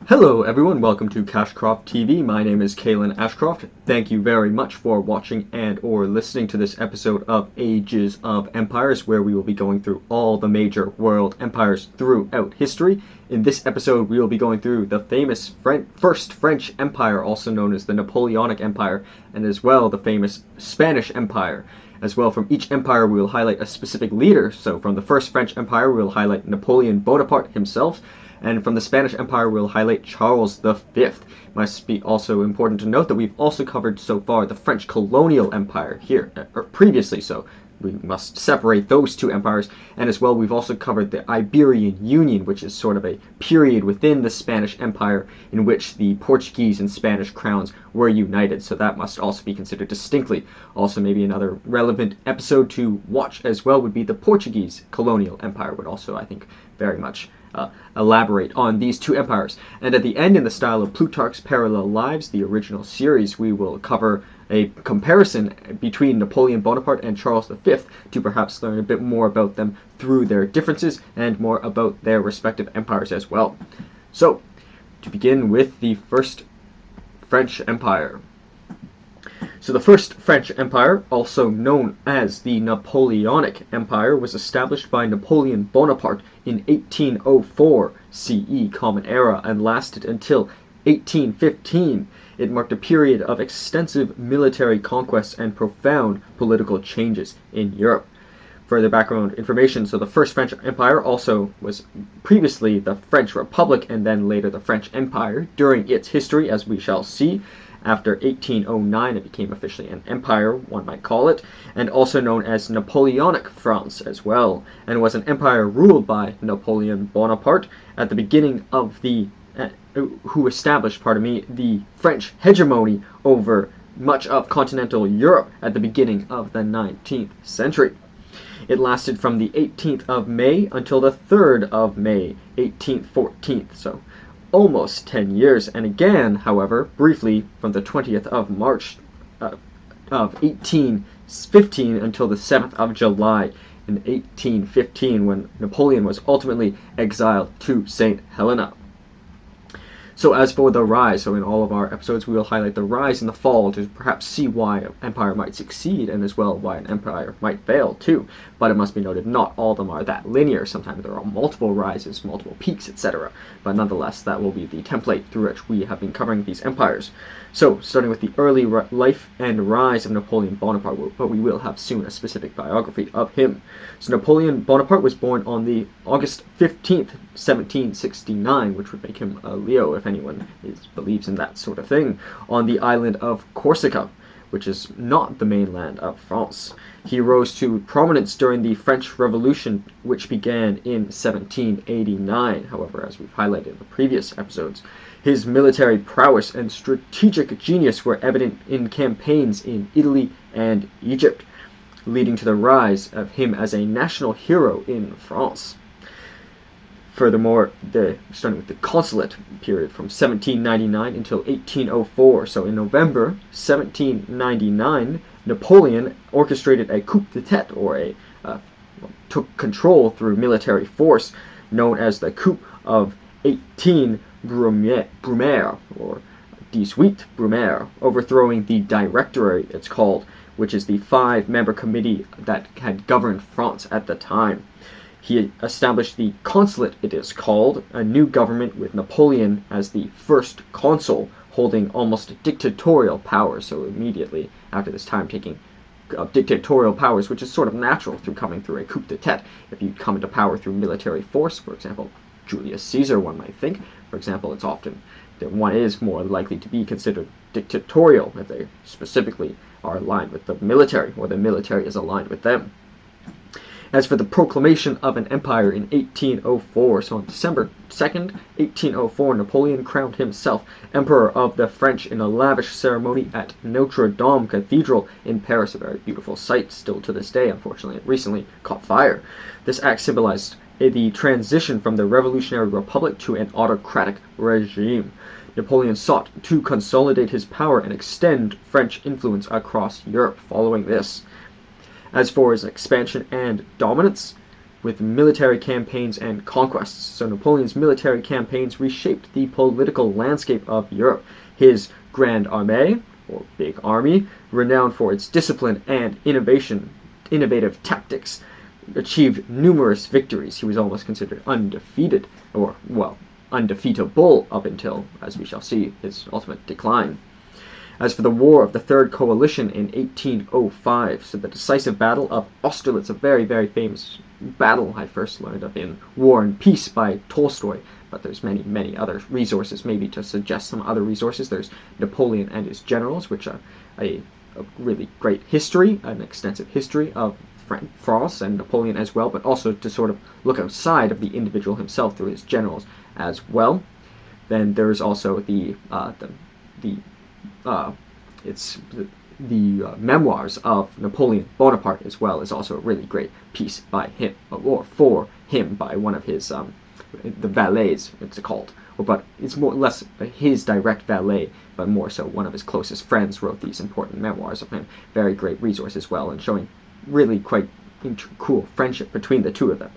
Hello everyone, welcome to Cashcroft TV. My name is Kalen Ashcroft. Thank you very much for watching and or listening to this episode of Ages of Empires, where we will be going through all the major world empires throughout history. In this episode, we will be going through the famous First French Empire, also known as the Napoleonic Empire, and as well the famous Spanish Empire. As well, from each empire we will highlight a specific leader. So from the First French Empire we will highlight Napoleon Bonaparte himself, and from the Spanish Empire we'll highlight Charles V. Must be also important to note that we've also covered so far the French colonial empire here, or previously, so we must separate those two empires. And as well, we've also covered the Iberian Union, which is sort of a period within the Spanish Empire in which the Portuguese and Spanish crowns were united, so that must also be considered distinctly. Also, maybe another relevant episode to watch as well would be the Portuguese colonial empire, would also, I think, very much elaborate on these two empires. And at the end, in the style of Plutarch's Parallel Lives, the original series, we will cover a comparison between Napoleon Bonaparte and Charles V to perhaps learn a bit more about them through their differences and more about their respective empires as well. So, to begin with the First French Empire. So the First French Empire, also known as the Napoleonic Empire, was established by Napoleon Bonaparte in 1804 CE Common Era and lasted until 1815. It marked a period of extensive military conquests and profound political changes in Europe. Further background information, so the First French Empire also was previously the French Republic and then later the French Empire. During its history, as we shall see, after 1809 it became officially an empire, one might call it, and also known as Napoleonic France as well, and was an empire ruled by Napoleon Bonaparte at the beginning of the who established, the French hegemony over much of continental Europe at the beginning of the 19th century. It lasted from the 18th of May until the 3rd of May, 1814, so almost 10 years, and again, however, briefly from the 20th of March of 1815 until the 7th of July in 1815, when Napoleon was ultimately exiled to St. Helena. So as for the rise, so in all of our episodes we will highlight the rise and the fall to perhaps see why an empire might succeed and as well why an empire might fail too. But it must be noted, not all of them are that linear. Sometimes there are multiple rises, multiple peaks, etc. But nonetheless, that will be the template through which we have been covering these empires. So, starting with the early life and rise of Napoleon Bonaparte, but we will have soon a specific biography of him. So Napoleon Bonaparte was born on the August 15th, 1769, which would make him a Leo if anyone believes in that sort of thing, on the island of Corsica, which is not the mainland of France. He rose to prominence during the French Revolution, which began in 1789. However, as we've highlighted in the previous episodes, his military prowess and strategic genius were evident in campaigns in Italy and Egypt, leading to the rise of him as a national hero in France. Furthermore, starting with the consulate period from 1799 until 1804, so in November 1799, Napoleon orchestrated a coup d'etat, or took control through military force, known as the Coup of 18 Brumaire, or 18 Brumaire, overthrowing the Directory, it's called, which is the 5-member committee that had governed France at the time. He established the consulate, it is called, a new government with Napoleon as the first consul, holding almost dictatorial powers, so immediately after this time taking dictatorial powers, which is sort of natural through coming through a coup d'etat. If you come into power through military force, for example, Julius Caesar, one might think, for example, it's often that one is more likely to be considered dictatorial if they specifically are aligned with the military, or the military is aligned with them. As for the proclamation of an empire in 1804, so on December 2nd, 1804, Napoleon crowned himself Emperor of the French in a lavish ceremony at Notre Dame Cathedral in Paris, a very beautiful sight still to this day. Unfortunately, it recently caught fire. This act symbolized the transition from the revolutionary republic to an autocratic regime. Napoleon sought to consolidate his power and extend French influence across Europe following this. As for his expansion and dominance, with military campaigns and conquests. So Napoleon's military campaigns reshaped the political landscape of Europe. His Grande Armée, or Big Army, renowned for its discipline and innovative tactics, achieved numerous victories. He was almost considered undefeated, or, well, undefeatable up until, as we shall see, his ultimate decline. As for the War of the Third Coalition in 1805, so the decisive Battle of Austerlitz, a very, very famous battle I first learned of in War and Peace by Tolstoy, but there's many, many other resources. Maybe to suggest some other resources, there's Napoleon and His Generals, which are a really great history, an extensive history of France and Napoleon as well, but also to sort of look outside of the individual himself through his generals as well. Then there's also the memoirs of Napoleon Bonaparte as well, is also a really great piece by him, or for him, by one of his the valets, it's called, but it's more or less his direct valet, but more so one of his closest friends wrote these important memoirs of him. Very great resource as well, and showing really quite cool friendship between the two of them.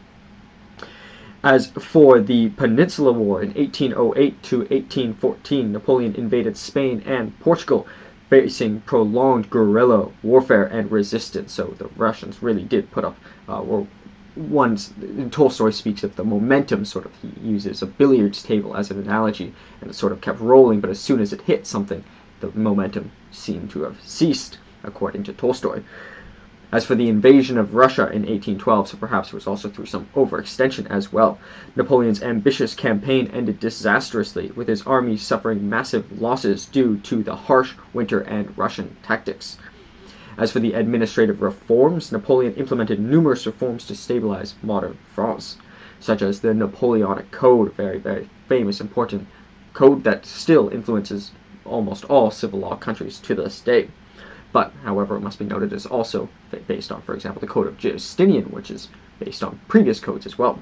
As for the Peninsula War in 1808 to 1814, Napoleon invaded Spain and Portugal, facing prolonged guerrilla warfare and resistance. So the Russians really did put up, Tolstoy speaks of the momentum, sort of, he uses a billiards table as an analogy, and it sort of kept rolling, but as soon as it hit something, the momentum seemed to have ceased, according to Tolstoy. As for the invasion of Russia in 1812, so perhaps it was also through some overextension as well, Napoleon's ambitious campaign ended disastrously, with his army suffering massive losses due to the harsh winter and Russian tactics. As for the administrative reforms, Napoleon implemented numerous reforms to stabilize modern France, such as the Napoleonic Code, a very, very famous, important code that still influences almost all civil law countries to this day. But, however, it must be noted, is also based on, for example, the Code of Justinian, which is based on previous codes as well.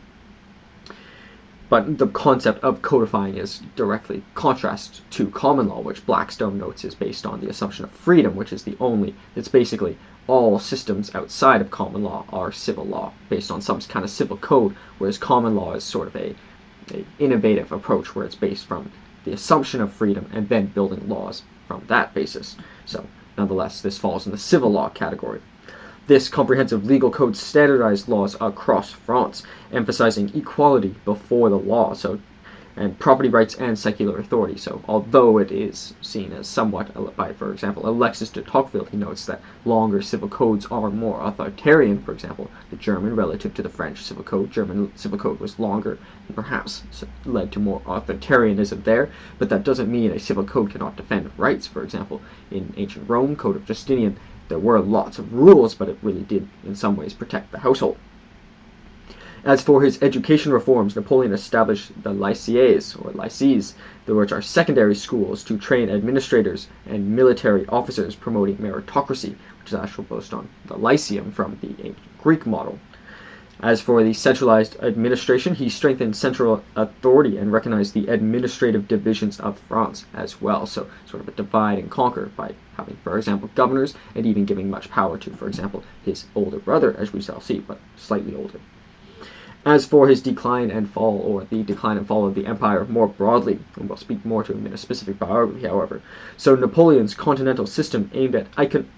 But the concept of codifying is directly contrast to common law, which Blackstone notes is based on the assumption of freedom, which is it's basically all systems outside of common law are civil law, based on some kind of civil code, whereas common law is sort of a innovative approach where it's based from the assumption of freedom and then building laws from that basis. So, nonetheless, this falls in the civil law category. This comprehensive legal code standardized laws across France, emphasizing equality before the law, and property rights and secular authority. So, although it is seen as somewhat by, for example, Alexis de Tocqueville, he notes that longer civil codes are more authoritarian. For example, the German relative to the French civil code. German civil code was longer and perhaps led to more authoritarianism there, but that doesn't mean a civil code cannot defend rights. For example, in ancient Rome, Code of Justinian, there were lots of rules, but it really did in some ways protect the household. As for his education reforms, Napoleon established the lycées, or lycées, which are secondary schools to train administrators and military officers, promoting meritocracy, which is actually based on the lyceum from the ancient Greek model. As for the centralized administration, he strengthened central authority and recognized the administrative divisions of France as well. So sort of a divide and conquer by having, for example, governors, and even giving much power to, for example, his older brother, as we shall see, but slightly older. As for his decline and fall, or the decline and fall of the empire more broadly, and we'll speak more to him in a specific biography, however. So Napoleon's continental system aimed at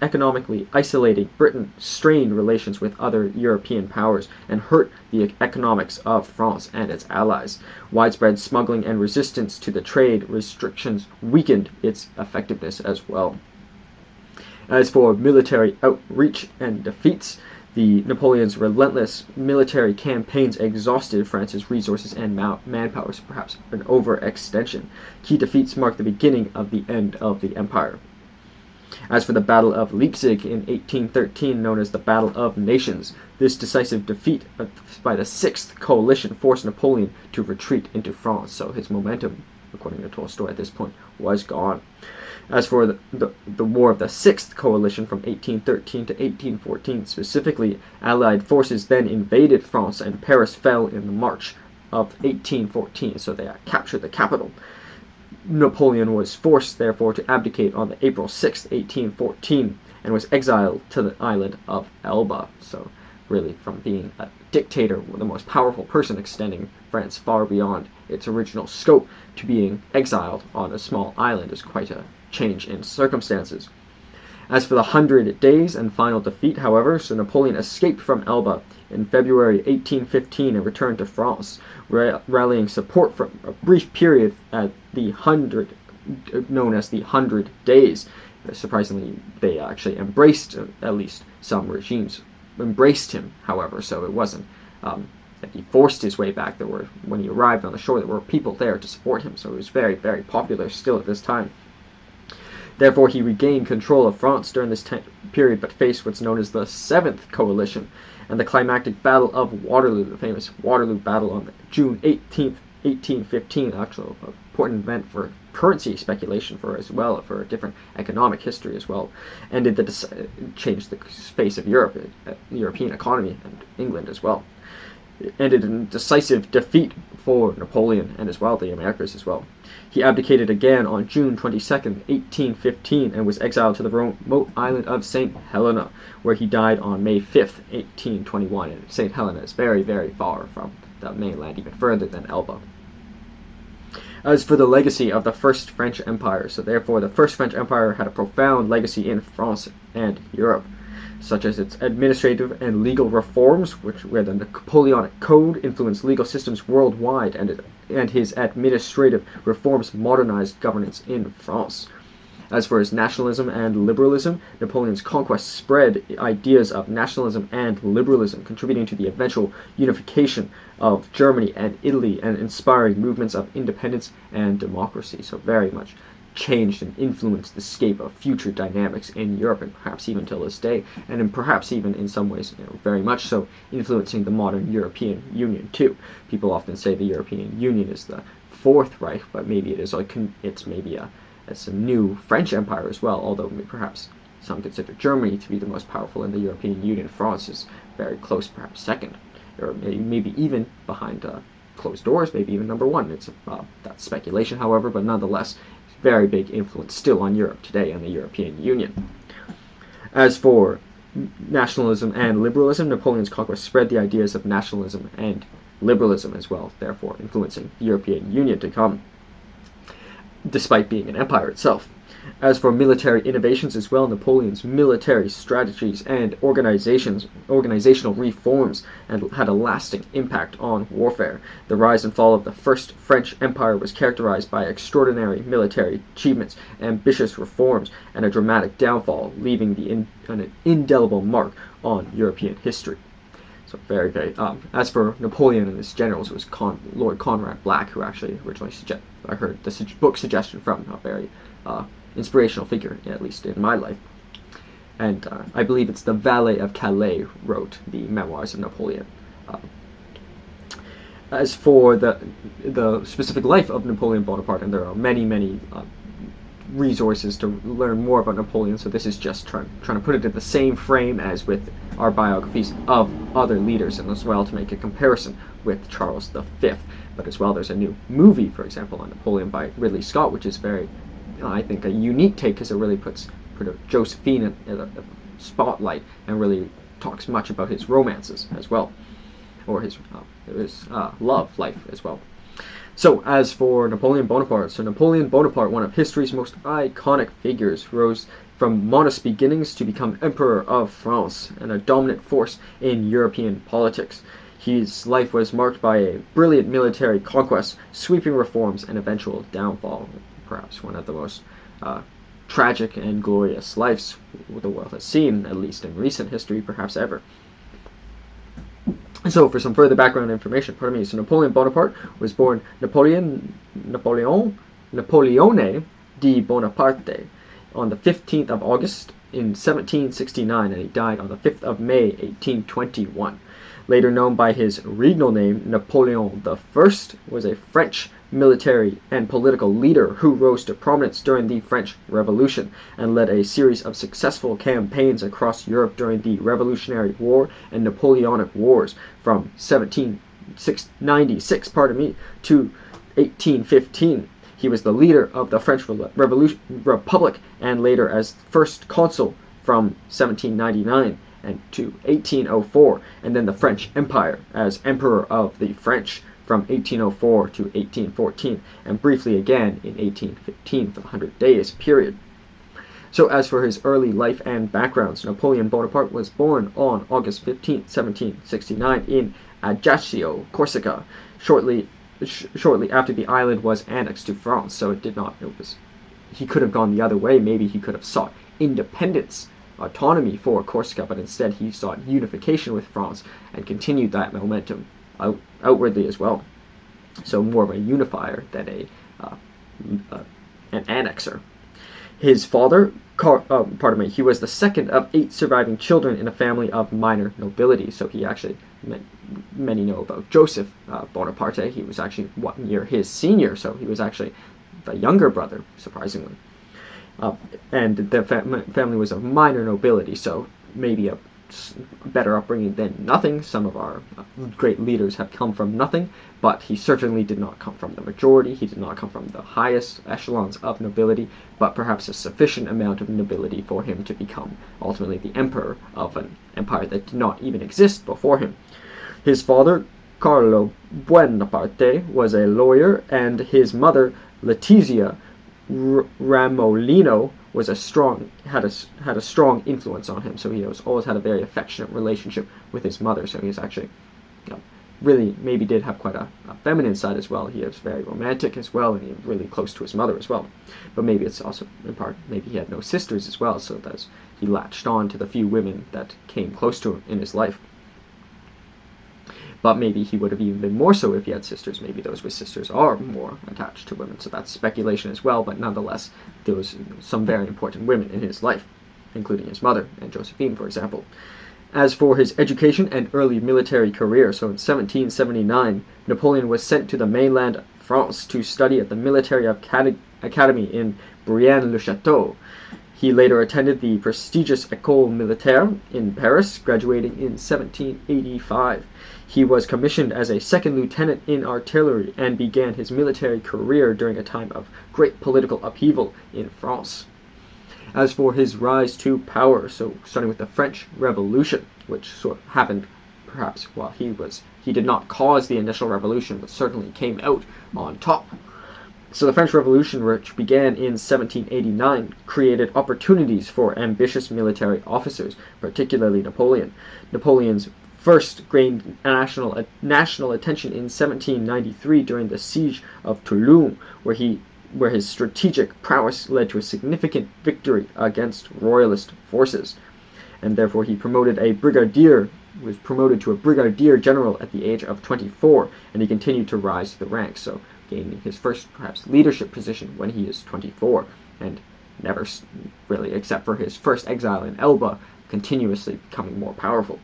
economically isolating Britain strained relations with other European powers and hurt the economics of France and its allies. Widespread smuggling and resistance to the trade restrictions weakened its effectiveness as well. As for military outreach and defeats, Napoleon's relentless military campaigns exhausted France's resources and manpower, so perhaps an overextension. Key defeats marked the beginning of the end of the empire. As for the Battle of Leipzig in 1813, known as the Battle of Nations, this decisive defeat by the Sixth Coalition forced Napoleon to retreat into France, so his momentum, according to Tolstoy at this point, was gone. As for the War of the Sixth Coalition from 1813 to 1814, specifically, Allied forces then invaded France, and Paris fell in the March of 1814, so they captured the capital. Napoleon was forced, therefore, to abdicate on April 6, 1814, and was exiled to the island of Elba. So really from being a dictator, the most powerful person, extending France far beyond its original scope, to being exiled on a small island is quite a change in circumstances. As for the 100 Days and final defeat, however, so Napoleon escaped from Elba in February 1815 and returned to France, rallying support for a brief period at the 100, known as the 100 Days. Surprisingly, they actually embraced, at least some regimes embraced him, however, so it wasn't that he forced his way back. When he arrived on the shore, there were people there to support him, so it was very, very popular still at this time. Therefore, he regained control of France during this period, but faced what's known as the Seventh Coalition and the climactic Battle of Waterloo, the famous Waterloo Battle on June 18th, 1815, actually an important event for currency speculation for a different economic history as well, and it changed the face of Europe, the European economy, and England as well. It ended in decisive defeat for Napoleon and as well the Americas as well. He abdicated again on June 22nd, 1815, and was exiled to the remote island of St. Helena, where he died on May 5th, 1821. And St. Helena is very, very far from the mainland, even further than Elba. As for the legacy of the First French Empire, so therefore the First French Empire had a profound legacy in France and Europe, such as its administrative and legal reforms, where the Napoleonic Code influenced legal systems worldwide, and his administrative reforms modernized governance in France. As for his nationalism and liberalism, Napoleon's conquest spread ideas of nationalism and liberalism, contributing to the eventual unification of Germany and Italy and inspiring movements of independence and democracy. So very much changed and influenced the scape of future dynamics in Europe, and perhaps even till this day, and perhaps even in some ways, very much so, influencing the modern European Union too. People often say the European Union is the Fourth Reich, but maybe it's a new French Empire as well, although perhaps some consider Germany to be the most powerful in the European Union. France is very close, perhaps second, or maybe even behind closed doors, maybe even number one. It's that's speculation, however, but nonetheless, very big influence still on Europe today and the European Union. As for nationalism and liberalism, Napoleon's conquest spread the ideas of nationalism and liberalism as well, therefore influencing the European Union to come, despite being an empire itself. As for military innovations as well, Napoleon's military strategies and organizational reforms had a lasting impact on warfare. The rise and fall of the First French Empire was characterized by extraordinary military achievements, ambitious reforms, and a dramatic downfall, leaving an indelible mark on European history. So very, very. As for Napoleon and his generals, it was Lord Conrad Black who actually originally I heard the book suggestion from, a very inspirational figure, at least in my life. And I believe it's the valet of Calais wrote the memoirs of Napoleon. As for the specific life of Napoleon Bonaparte, and there are many, many resources to learn more about Napoleon, so this is just trying to put it in the same frame as with our biographies of other leaders, and as well to make a comparison with Charles V. But as well, there's a new movie, for example, on Napoleon by Ridley Scott, which is very, I think, a unique take, because it really puts Josephine in a spotlight and really talks much about his romances as well, or his love life as well. So as for Napoleon Bonaparte, one of history's most iconic figures, rose from modest beginnings to become Emperor of France and a dominant force in European politics. His life was marked by a brilliant military conquest, sweeping reforms, and eventual downfall. Perhaps one of the most tragic and glorious lives the world has seen, at least in recent history, perhaps ever. So, for some further background information, so Napoleon Bonaparte was born Napoleone di Bonaparte on the 15th of August in 1769, and he died on the 5th of May, 1821. Later known by his regnal name, Napoleon I, was a French military and political leader who rose to prominence during the French Revolution and led a series of successful campaigns across Europe during the Revolutionary War and Napoleonic Wars from 1796 to 1815. He was the leader of the French Republic and later as first consul from 1799 and to 1804, and then the French Empire as Emperor of the French from 1804 to 1814, and briefly again in 1815 for the 100 Days period. So as for his early life and backgrounds, Napoleon Bonaparte was born on August 15, 1769 in Ajaccio, Corsica, shortly after the island was annexed to France. So he could have gone the other way. Maybe he could have sought independence, autonomy for Corsica, but instead he sought unification with France and continued that momentum outwardly as well. So more of a unifier than an annexer. His father, he was the second of 8 surviving children in a family of minor nobility. So he actually, many know about Joseph Bonaparte. He was actually 1 year his senior, so he was actually the younger brother, surprisingly. And the family was of minor nobility, so maybe a better upbringing than nothing. Some of our great leaders have come from nothing, but he certainly did not come from the majority. He did not come from the highest echelons of nobility, but perhaps a sufficient amount of nobility for him to become ultimately the emperor of an empire that did not even exist before him. His father, Carlo Buonaparte, was a lawyer, and his mother, Letizia Ramolino, was had a strong influence on him. So he always had a very affectionate relationship with his mother. So he's actually really maybe did have quite a feminine side as well. He was very romantic as well, and he was really close to his mother as well. But maybe it's also in part maybe he had no sisters as well, so that he latched on to the few women that came close to him in his life. But maybe he would have even been more so if he had sisters. Maybe those with sisters are more attached to women. So that's speculation as well, but nonetheless, there was some very important women in his life, including his mother and Josephine, for example. As for his education and early military career, so in 1779, Napoleon was sent to the mainland of France to study at the military academy in Brienne-le-Château. He later attended the prestigious École Militaire in Paris, graduating in 1785. He was commissioned as a second lieutenant in artillery and began his military career during a time of great political upheaval in France. As for his rise to power, so starting with the French Revolution, which sort of happened perhaps while he did not cause the initial revolution, but certainly came out on top. So the French Revolution, which began in 1789, created opportunities for ambitious military officers, particularly Napoleon. Napoleon's first gained national attention in 1793 during the siege of Toulon, where his strategic prowess led to a significant victory against royalist forces, and therefore he was promoted to a brigadier general at the age of 24, and he continued to rise to the ranks, so gaining his first perhaps leadership position when he is 24, and never really, except for his first exile in Elba, continuously becoming more powerful.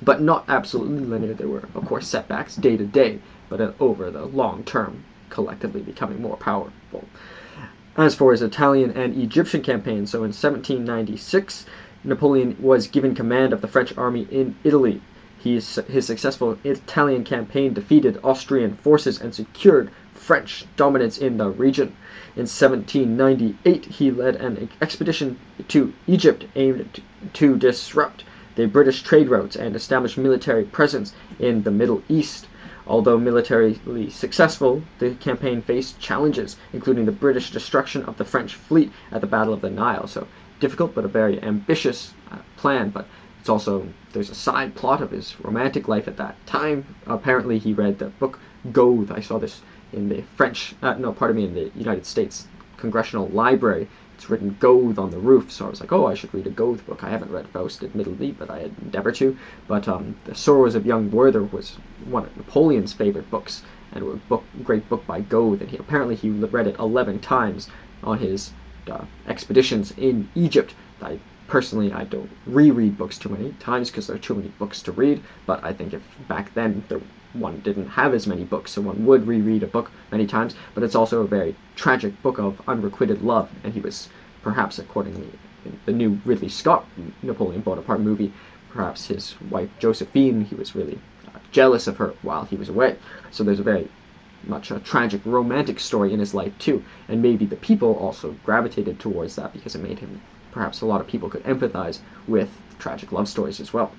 But not absolutely linear. There were, of course, setbacks day to day, but over the long term, collectively becoming more powerful. As for his Italian and Egyptian campaigns, so in 1796, Napoleon was given command of the French army in Italy. His successful Italian campaign defeated Austrian forces and secured French dominance in the region. In 1798, he led an expedition to Egypt aimed to disrupt the British trade routes and establish military presence in the Middle East. Although militarily successful, the campaign faced challenges, including the British destruction of the French fleet at the Battle of the Nile. So difficult, but a very ambitious plan. But there's a side plot of his romantic life at that time. Apparently, he read the book Goethe. I saw this in the in the United States Congressional Library. It's written Goethe on the roof, so I was like, oh, I should read a Goethe book. I haven't read Faust, admittedly, but I had endeavored to. But The Sorrows of Young Werther was one of Napoleon's favorite books, and it was a great book by Goethe, and he read it 11 times on his expeditions in Egypt. I don't reread books too many times because there are too many books to read, but I think if back then one didn't have as many books, so one would reread a book many times. But it's also a very tragic book of unrequited love, and he was perhaps, accordingly, in the new Ridley Scott Napoleon Bonaparte movie, perhaps his wife Josephine, he was really jealous of her while he was away. So there's a very much a tragic romantic story in his life too, and maybe the people also gravitated towards that because it made him, perhaps a lot of people could empathize with tragic love stories as well.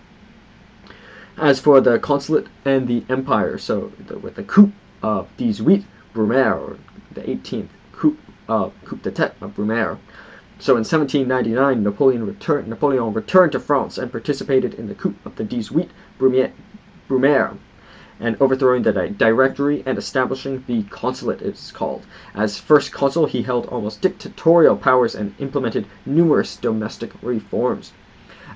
As for the consulate and the empire, so with the coup of 18 Brumaire, or the 18th coup d'etat of Brumaire. So in 1799, Napoleon returned to France and participated in the coup of the 18 Brumaire, and overthrowing the Directory and establishing the consulate, it's called. As first consul, he held almost dictatorial powers and implemented numerous domestic reforms.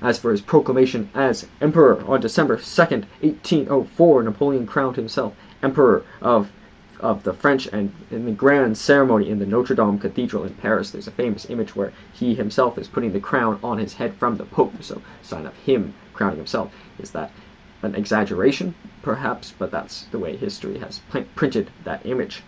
As for his proclamation as emperor on December 2nd, 1804, Napoleon crowned himself emperor of the French, and in the grand ceremony in the Notre Dame Cathedral in Paris, there's a famous image where he himself is putting the crown on his head from the Pope, so a sign of him crowning himself. Is that an exaggeration? Perhaps, but that's the way history has printed that image.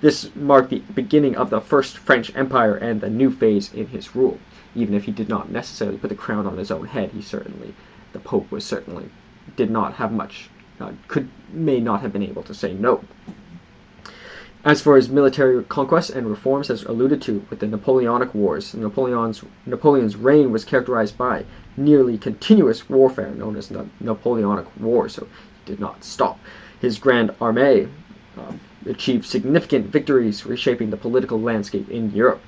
This marked the beginning of the First French Empire and the new phase in his rule. Even if he did not necessarily put the crown on his own head, the Pope was certainly did not have much, may not have been able to say no. As for his military conquests and reforms, as alluded to with the Napoleonic Wars, Napoleon's reign was characterized by nearly continuous warfare known as the Napoleonic War, so he did not stop. His Grand Armée achieved significant victories, reshaping the political landscape in Europe.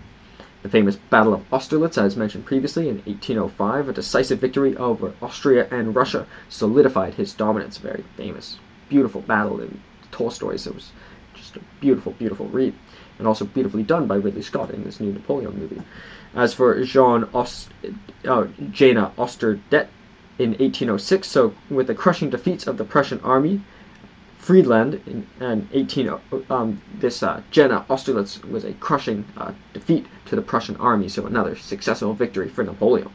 The famous Battle of Austerlitz, as mentioned previously, in 1805, a decisive victory over Austria and Russia, solidified his dominance. Very famous, beautiful battle in Tolstoy's. It was just a beautiful, beautiful read, and also beautifully done by Ridley Scott in this new Napoleon movie. As for Jane Osterdet in 1806, so with the crushing defeats of the Prussian army, Friedland Jena Austerlitz was a crushing defeat to the Prussian army, so another successful victory for Napoleon.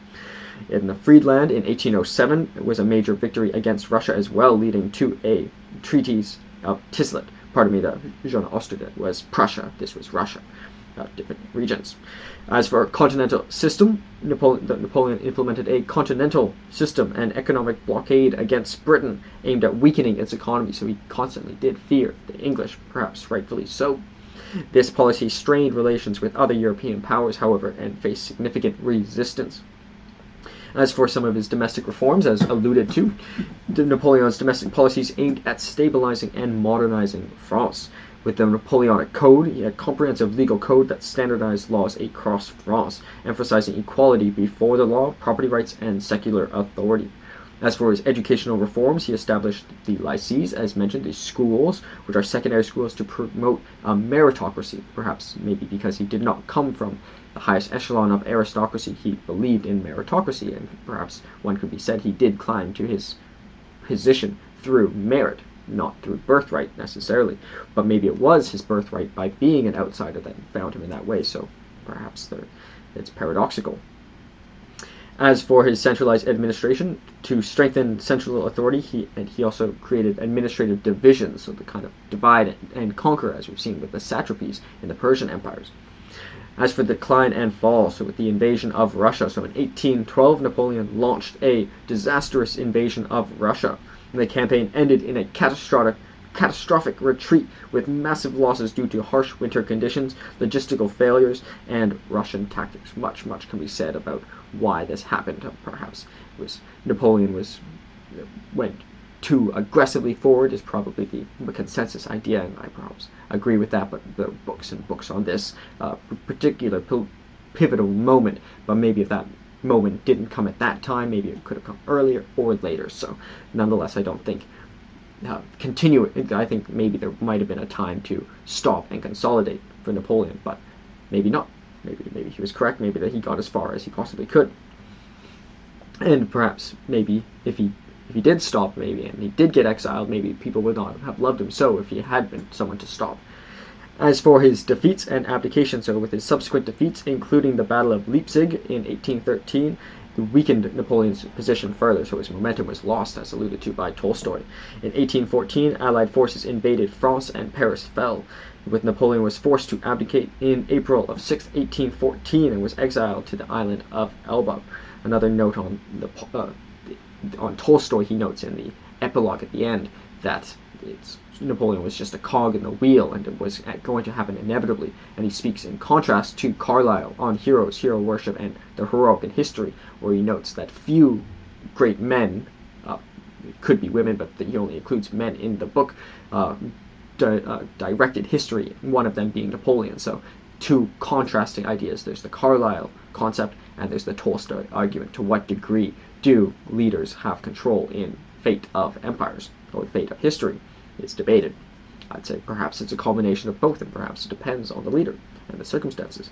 In the Friedland in 1807, it was a major victory against Russia as well, leading to a treaties of Tislet. Pardon me, the Jena Austerlitz was Prussia, this was Russia, different regions. As for continental system, Napoleon implemented a continental system and economic blockade against Britain aimed at weakening its economy, so he constantly did fear the English, perhaps rightfully so. This policy strained relations with other European powers, however, and faced significant resistance. As for some of his domestic reforms, as alluded to, Napoleon's domestic policies aimed at stabilizing and modernizing France. With the Napoleonic Code, he had a comprehensive legal code that standardized laws across France, emphasizing equality before the law, property rights, and secular authority. As for his educational reforms, he established the lycées, as mentioned, the schools, which are secondary schools to promote meritocracy, perhaps maybe because he did not come from the highest echelon of aristocracy, he believed in meritocracy, and perhaps one could be said he did climb to his position through merit, not through birthright necessarily, but maybe it was his birthright by being an outsider that found him in that way, so perhaps it's paradoxical. As for his centralized administration, to strengthen central authority, he also created administrative divisions, so the kind of divide and conquer, as we've seen with the satrapies in the Persian empires. As for the decline and fall, so with the invasion of Russia, so in 1812, Napoleon launched a disastrous invasion of Russia. And the campaign ended in a catastrophic retreat with massive losses due to harsh winter conditions, logistical failures, and Russian tactics. Much can be said about why this happened. Perhaps it was Napoleon went too aggressively forward is probably the consensus idea, and I perhaps agree with that, but there are books and books on this particular pivotal moment, but maybe if that moment didn't come at that time, maybe it could have come earlier or later. So nonetheless, I don't think I think maybe there might have been a time to stop and consolidate for Napoleon, but maybe not. Maybe he was correct, maybe that he got as far as he possibly could. And perhaps maybe if he did stop, maybe, and he did get exiled, maybe people would not have loved him so if he had been someone to stop. As for his defeats and abdication, so with his subsequent defeats, including the Battle of Leipzig in 1813, weakened Napoleon's position further, so his momentum was lost, as alluded to by Tolstoy. In 1814, Allied forces invaded France and Paris fell. With Napoleon was forced to abdicate in April of 1814 and was exiled to the island of Elba. Another note on Tolstoy, he notes in the epilogue at the end that Napoleon was just a cog in the wheel, and it was going to happen inevitably. And he speaks in contrast to Carlyle on heroes, hero worship, and the heroic in history, where he notes that few great men, it could be women, but he only includes men in the book, directed history, one of them being Napoleon. So two contrasting ideas. There's the Carlyle concept, and there's the Tolstoy argument. To what degree do leaders have control in fate of empires, or the fate of history? Is debated. I'd say perhaps it's a combination of both, and perhaps it depends on the leader and the circumstances.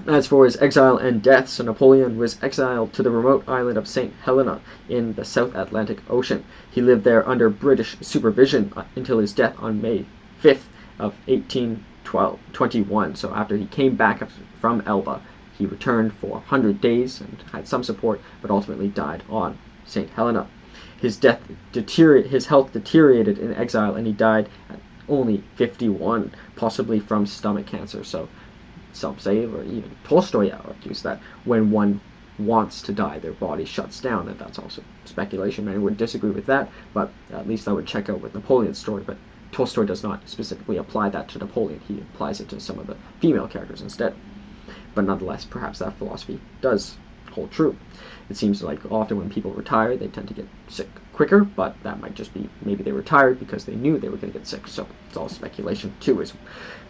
As for his exile and death, so Napoleon was exiled to the remote island of St. Helena in the South Atlantic Ocean. He lived there under British supervision until his death on May 5th of 1821. So after he came back from Elba, he returned for 100 days and had some support, but ultimately died on St. Helena. His health deteriorated in exile, and he died at only 51, possibly from stomach cancer. So some say, or even Tolstoy argues, that when one wants to die, their body shuts down, and that's also speculation. Many would disagree with that, but at least I would check out with Napoleon's story. But Tolstoy does not specifically apply that to Napoleon. He applies it to some of the female characters instead. But nonetheless, perhaps that philosophy does hold true. It seems like often when people retire, they tend to get sick quicker, but that might just be maybe they retired because they knew they were going to get sick. So it's all speculation too.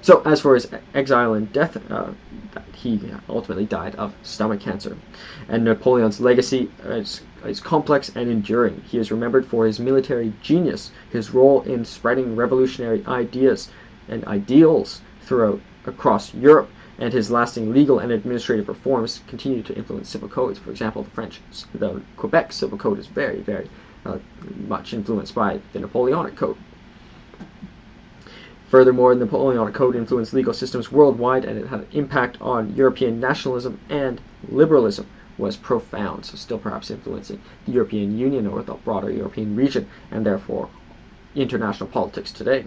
So as for his exile and death, he ultimately died of stomach cancer. And Napoleon's legacy is complex and enduring. He is remembered for his military genius, his role in spreading revolutionary ideas and ideals across Europe, and his lasting legal and administrative reforms continue to influence civil codes. For example, the Quebec Civil Code is very, very much influenced by the Napoleonic Code. Furthermore, the Napoleonic Code influenced legal systems worldwide, and it had an impact on European nationalism, and liberalism was profound, so still perhaps influencing the European Union or the broader European region, and therefore international politics today.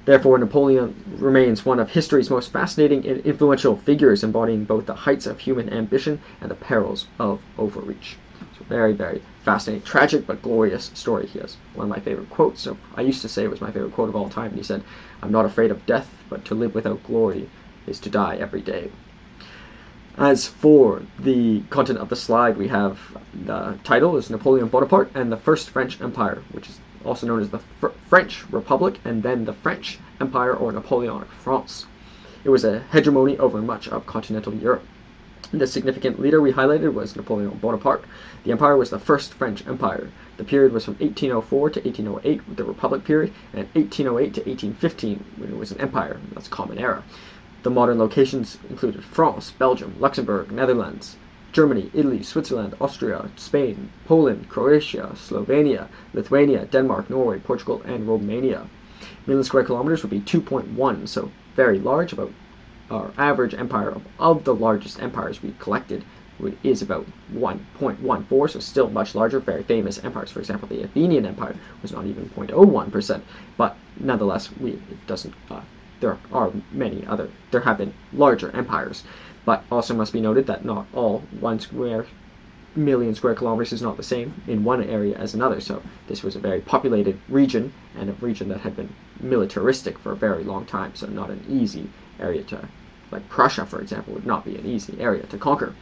Therefore, Napoleon remains one of history's most fascinating and influential figures, embodying both the heights of human ambition and the perils of overreach. So very, very fascinating, tragic but glorious story. He has one of my favorite quotes. So I used to say it was my favorite quote of all time, and he said, "I'm not afraid of death, but to live without glory is to die every day." As for the content of the slide, we have the title is Napoleon Bonaparte and the First French Empire, which is also known as the French Republic, and then the French Empire, or Napoleonic France. It was a hegemony over much of continental Europe. The significant leader we highlighted was Napoleon Bonaparte. The empire was the First French Empire. The period was from 1804 to 1808, with the Republic period, and 1808 to 1815, when it was an empire. That's a common era. The modern locations included France, Belgium, Luxembourg, Netherlands, Germany, Italy, Switzerland, Austria, Spain, Poland, Croatia, Slovenia, Lithuania, Denmark, Norway, Portugal, and Romania. Million square kilometers would be 2.1, so very large. About our average empire of the largest empires we collected is about 1.14, so still much larger. Very famous empires, for example, the Athenian Empire was not even 0.01%, but nonetheless, there have been larger empires. But also must be noted that not all 1 million square kilometers is not the same in one area as another. So this was a very populated region, and a region that had been militaristic for a very long time. So not an easy area like Prussia, for example, would not be an easy area to conquer.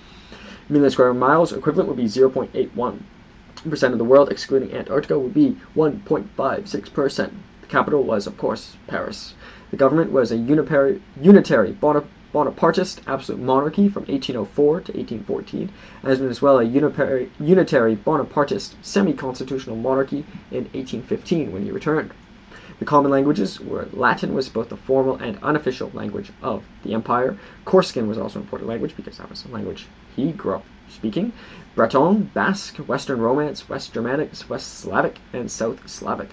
Million square miles equivalent would be 0.81%. of the world, excluding Antarctica, would be 1.56%. The capital was, of course, Paris. The government was a unitary Bonapartist absolute monarchy from 1804 to 1814, as well a unitary Bonapartist semi-constitutional monarchy in 1815 when he returned. The common languages were Latin was both the formal and unofficial language of the empire. Corsican was also an important language because that was the language he grew up speaking. Breton, Basque, Western Romance, West Germanic, West Slavic, and South Slavic.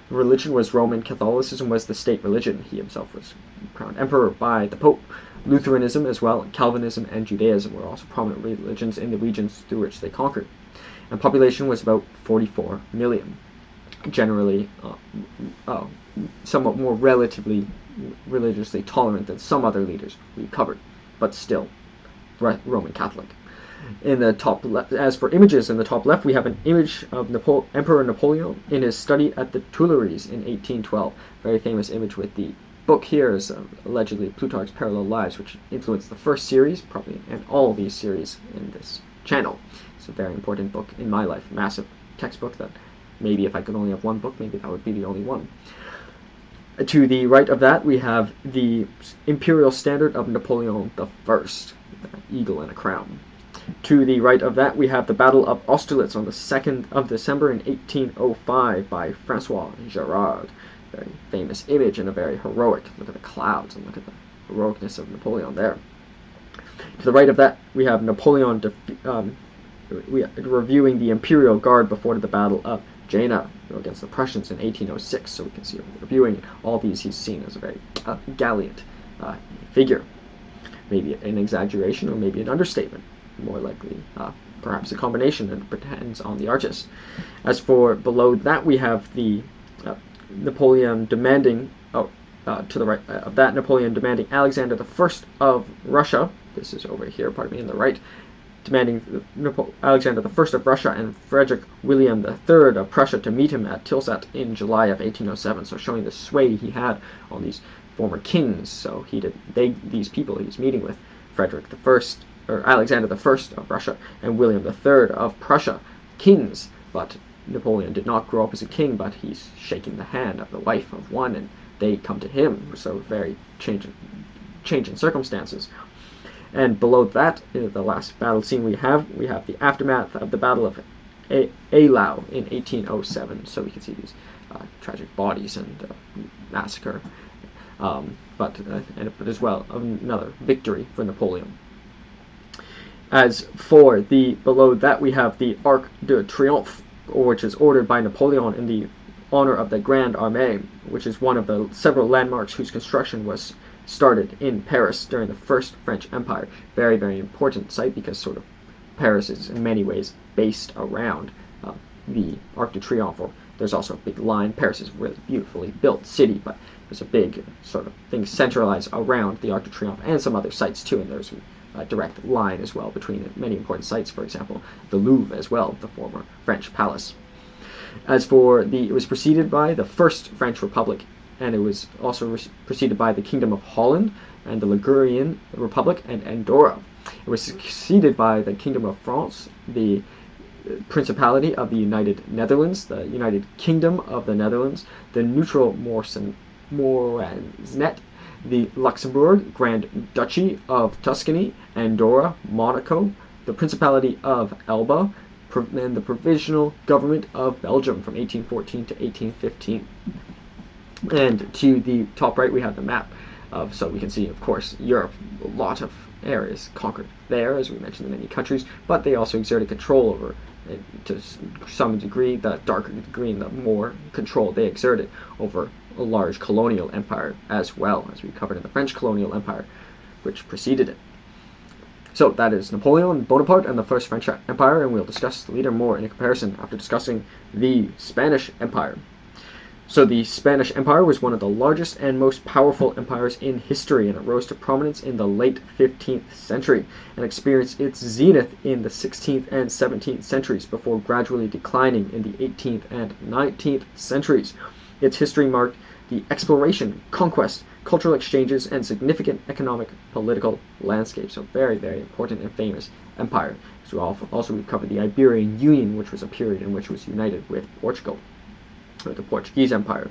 Religion was Roman. Catholicism was the state religion. He himself was crowned emperor by the Pope. Lutheranism as well, Calvinism and Judaism were also prominent religions in the regions through which they conquered. And population was about 44 million. Generally somewhat more relatively religiously tolerant than some other leaders we covered, but still Roman Catholic. In the top left, as for images, in the top left we have an image of Emperor Napoleon in his study at the Tuileries in 1812. Very famous image with the book here is allegedly Plutarch's Parallel Lives, which influenced the first series, probably, and all these series in this channel. It's a very important book in my life, massive textbook that maybe if I could only have one book, maybe that would be the only one. To the right of that, we have the imperial standard of Napoleon I, the eagle and a crown. To the right of that, we have the Battle of Austerlitz on the 2nd of December in 1805 by Francois Gerard. Very famous image and a very heroic. Look at the clouds and look at the heroicness of Napoleon there. To the right of that, we have Napoleon reviewing the Imperial Guard before the Battle of Jena against the Prussians in 1806. So we can see reviewing all these, he's seen as a very gallant figure. Maybe an exaggeration or maybe an understatement. More likely, perhaps a combination, and depends on the artist. As for below that, we have the Napoleon demanding, to the right of that, Napoleon demanding Alexander I of Russia. This is over here, pardon me, on the right, demanding Alexander I of Russia and Frederick William III of Prussia to meet him at Tilsit in July of 1807. So showing the sway he had on these former kings. So these people he was meeting with, Frederick I, or Alexander I of Russia and William III of Prussia, kings. But Napoleon did not grow up as a king, but he's shaking the hand of the wife of one, and they come to him. So very change in circumstances. And below that, the last battle scene we have the aftermath of the Battle of Eylau in 1807. So we can see these tragic bodies and massacre, but as well another victory for Napoleon. As for the below that, we have the Arc de Triomphe, which is ordered by Napoleon in the honor of the Grande Armée, which is one of the several landmarks whose construction was started in Paris during the First French Empire. Very, very important site because sort of Paris is in many ways based around the Arc de Triomphe. Or there's also a big line. Paris is a really beautifully built city, but there's a big sort of thing centralized around the Arc de Triomphe and some other sites too, and there's a direct line as well between many important sites, for example, the Louvre as well, the former French palace. As for it was preceded by the First French Republic, and it was also preceded by the Kingdom of Holland and the Ligurian Republic and Andorra. It was succeeded by the Kingdom of France, the Principality of the United Netherlands, the United Kingdom of the Netherlands, the Neutral Moresnet, the Luxembourg, Grand Duchy of Tuscany, Andorra, Monaco, the Principality of Elba, and the Provisional Government of Belgium from 1814 to 1815. And to the top right, we have the map so we can see, of course, Europe, a lot of areas conquered there, as we mentioned, in many countries, but they also exerted control over, to some degree, the darker degree and the more control they exerted over a large colonial empire, as well as we covered in the French colonial empire, which preceded it. So that is Napoleon Bonaparte and the First French Empire, and we'll discuss the leader more in a comparison after discussing the Spanish Empire. So the Spanish Empire was one of the largest and most powerful empires in history, and it rose to prominence in the late 15th century and experienced its zenith in the 16th and 17th centuries before gradually declining in the 18th and 19th centuries. Its history marked the exploration, conquest, cultural exchanges, and significant economic, political landscape. So very, very important and famous empire. So also we've covered the Iberian Union, which was a period in which it was united with Portugal, or the Portuguese Empire.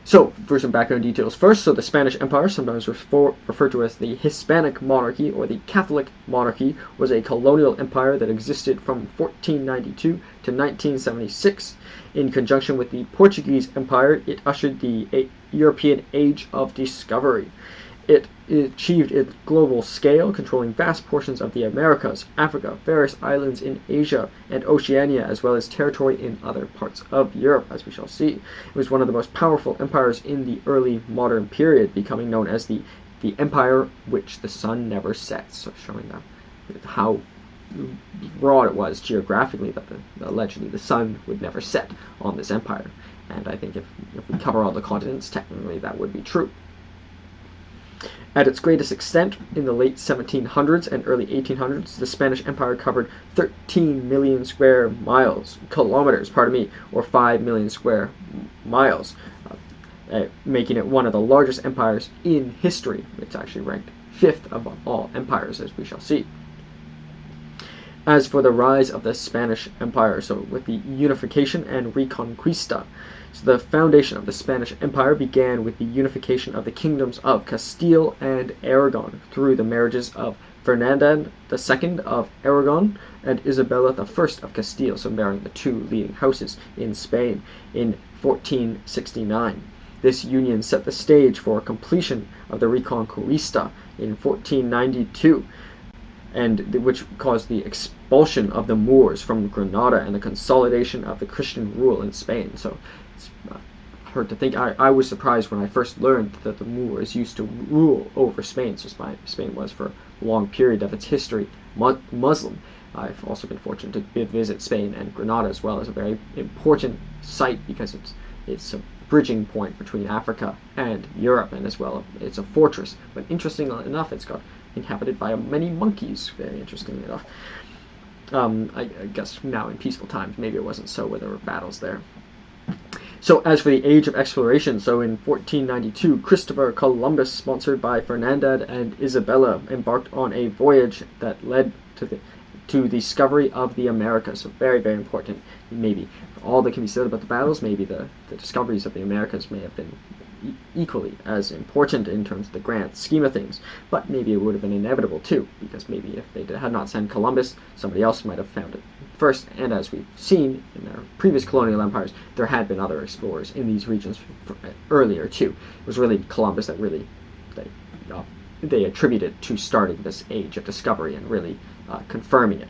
So, for some background details first, so the Spanish Empire, sometimes referred to as the Hispanic monarchy or the Catholic monarchy, was a colonial empire that existed from 1492 to 1976. In conjunction with the Portuguese Empire, it ushered the European Age of Discovery. It achieved its global scale, controlling vast portions of the Americas, Africa, various islands in Asia and Oceania, as well as territory in other parts of Europe, as we shall see. It was one of the most powerful empires in the early modern period, becoming known as the empire which the sun never sets, so showing how broad it was geographically, that allegedly the sun would never set on this empire. And I think if we cover all the continents, technically that would be true. At its greatest extent, in the late 1700s and early 1800s, the Spanish Empire covered 13 million square kilometers, or 5 million square miles, making it one of the largest empires in history. It's actually ranked 5th of all empires, as we shall see. As for the rise of the Spanish Empire, so with the unification and reconquista, so the foundation of the Spanish Empire began with the unification of the kingdoms of Castile and Aragon through the marriages of Ferdinand II of Aragon and Isabella I of Castile, so marrying the two leading houses in Spain in 1469. This union set the stage for completion of the Reconquista in 1492, and which caused the expulsion of the Moors from Granada and the consolidation of the Christian rule in Spain. So it's hard to think. I was surprised when I first learned that the Moors used to rule over Spain. So Spain was, for a long period of its history, Muslim. I've also been fortunate to visit Spain and Granada as well as a very important site because it's a bridging point between Africa and Europe, and as well it's a fortress. But interestingly enough, it's got inhabited by many monkeys, very interestingly enough. I guess now in peaceful times, maybe it wasn't so, where there were battles there. So as for the age of exploration, so in 1492, Christopher Columbus, sponsored by Ferdinand and Isabella, embarked on a voyage that led to the discovery of the Americas. So very, very important. Maybe all that can be said about the battles, maybe the discoveries of the Americas may have been equally as important in terms of the grand scheme of things, but maybe it would have been inevitable too, because maybe if they had not sent Columbus, somebody else might have found it first. And as we've seen in their previous colonial empires, there had been other explorers in these regions earlier too. It was really Columbus that really they attributed to starting this age of discovery and really confirming it.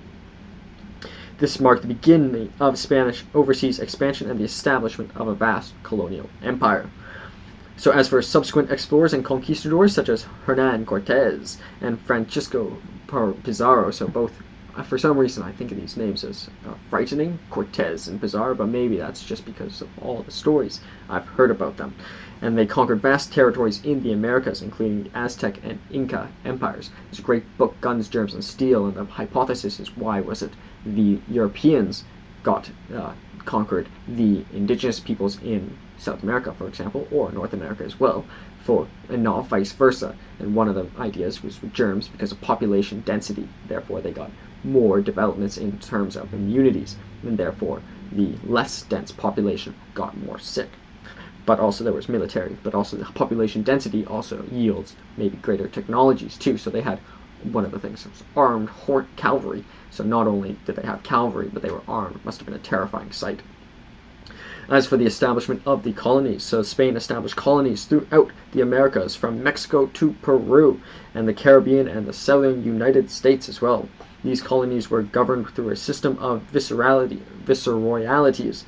This marked the beginning of Spanish overseas expansion and the establishment of a vast colonial empire. So as for subsequent explorers and conquistadors such as Hernan Cortez and Francisco Pizarro, so both, for some reason I think of these names as frightening, Cortez and Pizarro, but maybe that's just because of all the stories I've heard about them. And they conquered vast territories in the Americas, including the Aztec and Inca empires. There's a great book, Guns, Germs, and Steel, and the hypothesis is why was it the Europeans conquered the indigenous peoples in South America, for example, or North America as well, and not vice versa. And one of the ideas was with germs, because of population density. Therefore, they got more developments in terms of immunities, and therefore the less dense population got more sick. But also there was military, but also the population density also yields maybe greater technologies too. So they had, one of the things was armed cavalry. So not only did they have cavalry, but they were armed. It must have been a terrifying sight. As for the establishment of the colonies, so Spain established colonies throughout the Americas, from Mexico to Peru, and the Caribbean and the southern United States as well. These colonies were governed through a system of viceroyalities,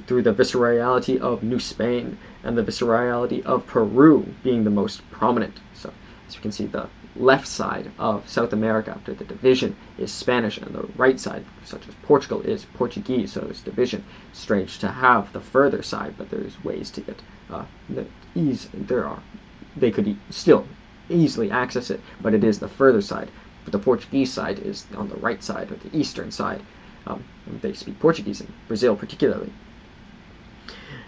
through the viceroyalty of New Spain and the viceroyalty of Peru being the most prominent. So as you can see, the left side of South America after the division is Spanish, and the right side, such as Portugal, is Portuguese. So it's division. Strange to have the further side, but there's ways to get they could still easily access it, but it is the further side. But the Portuguese side is on the right side, or the eastern side. They speak Portuguese in Brazil particularly.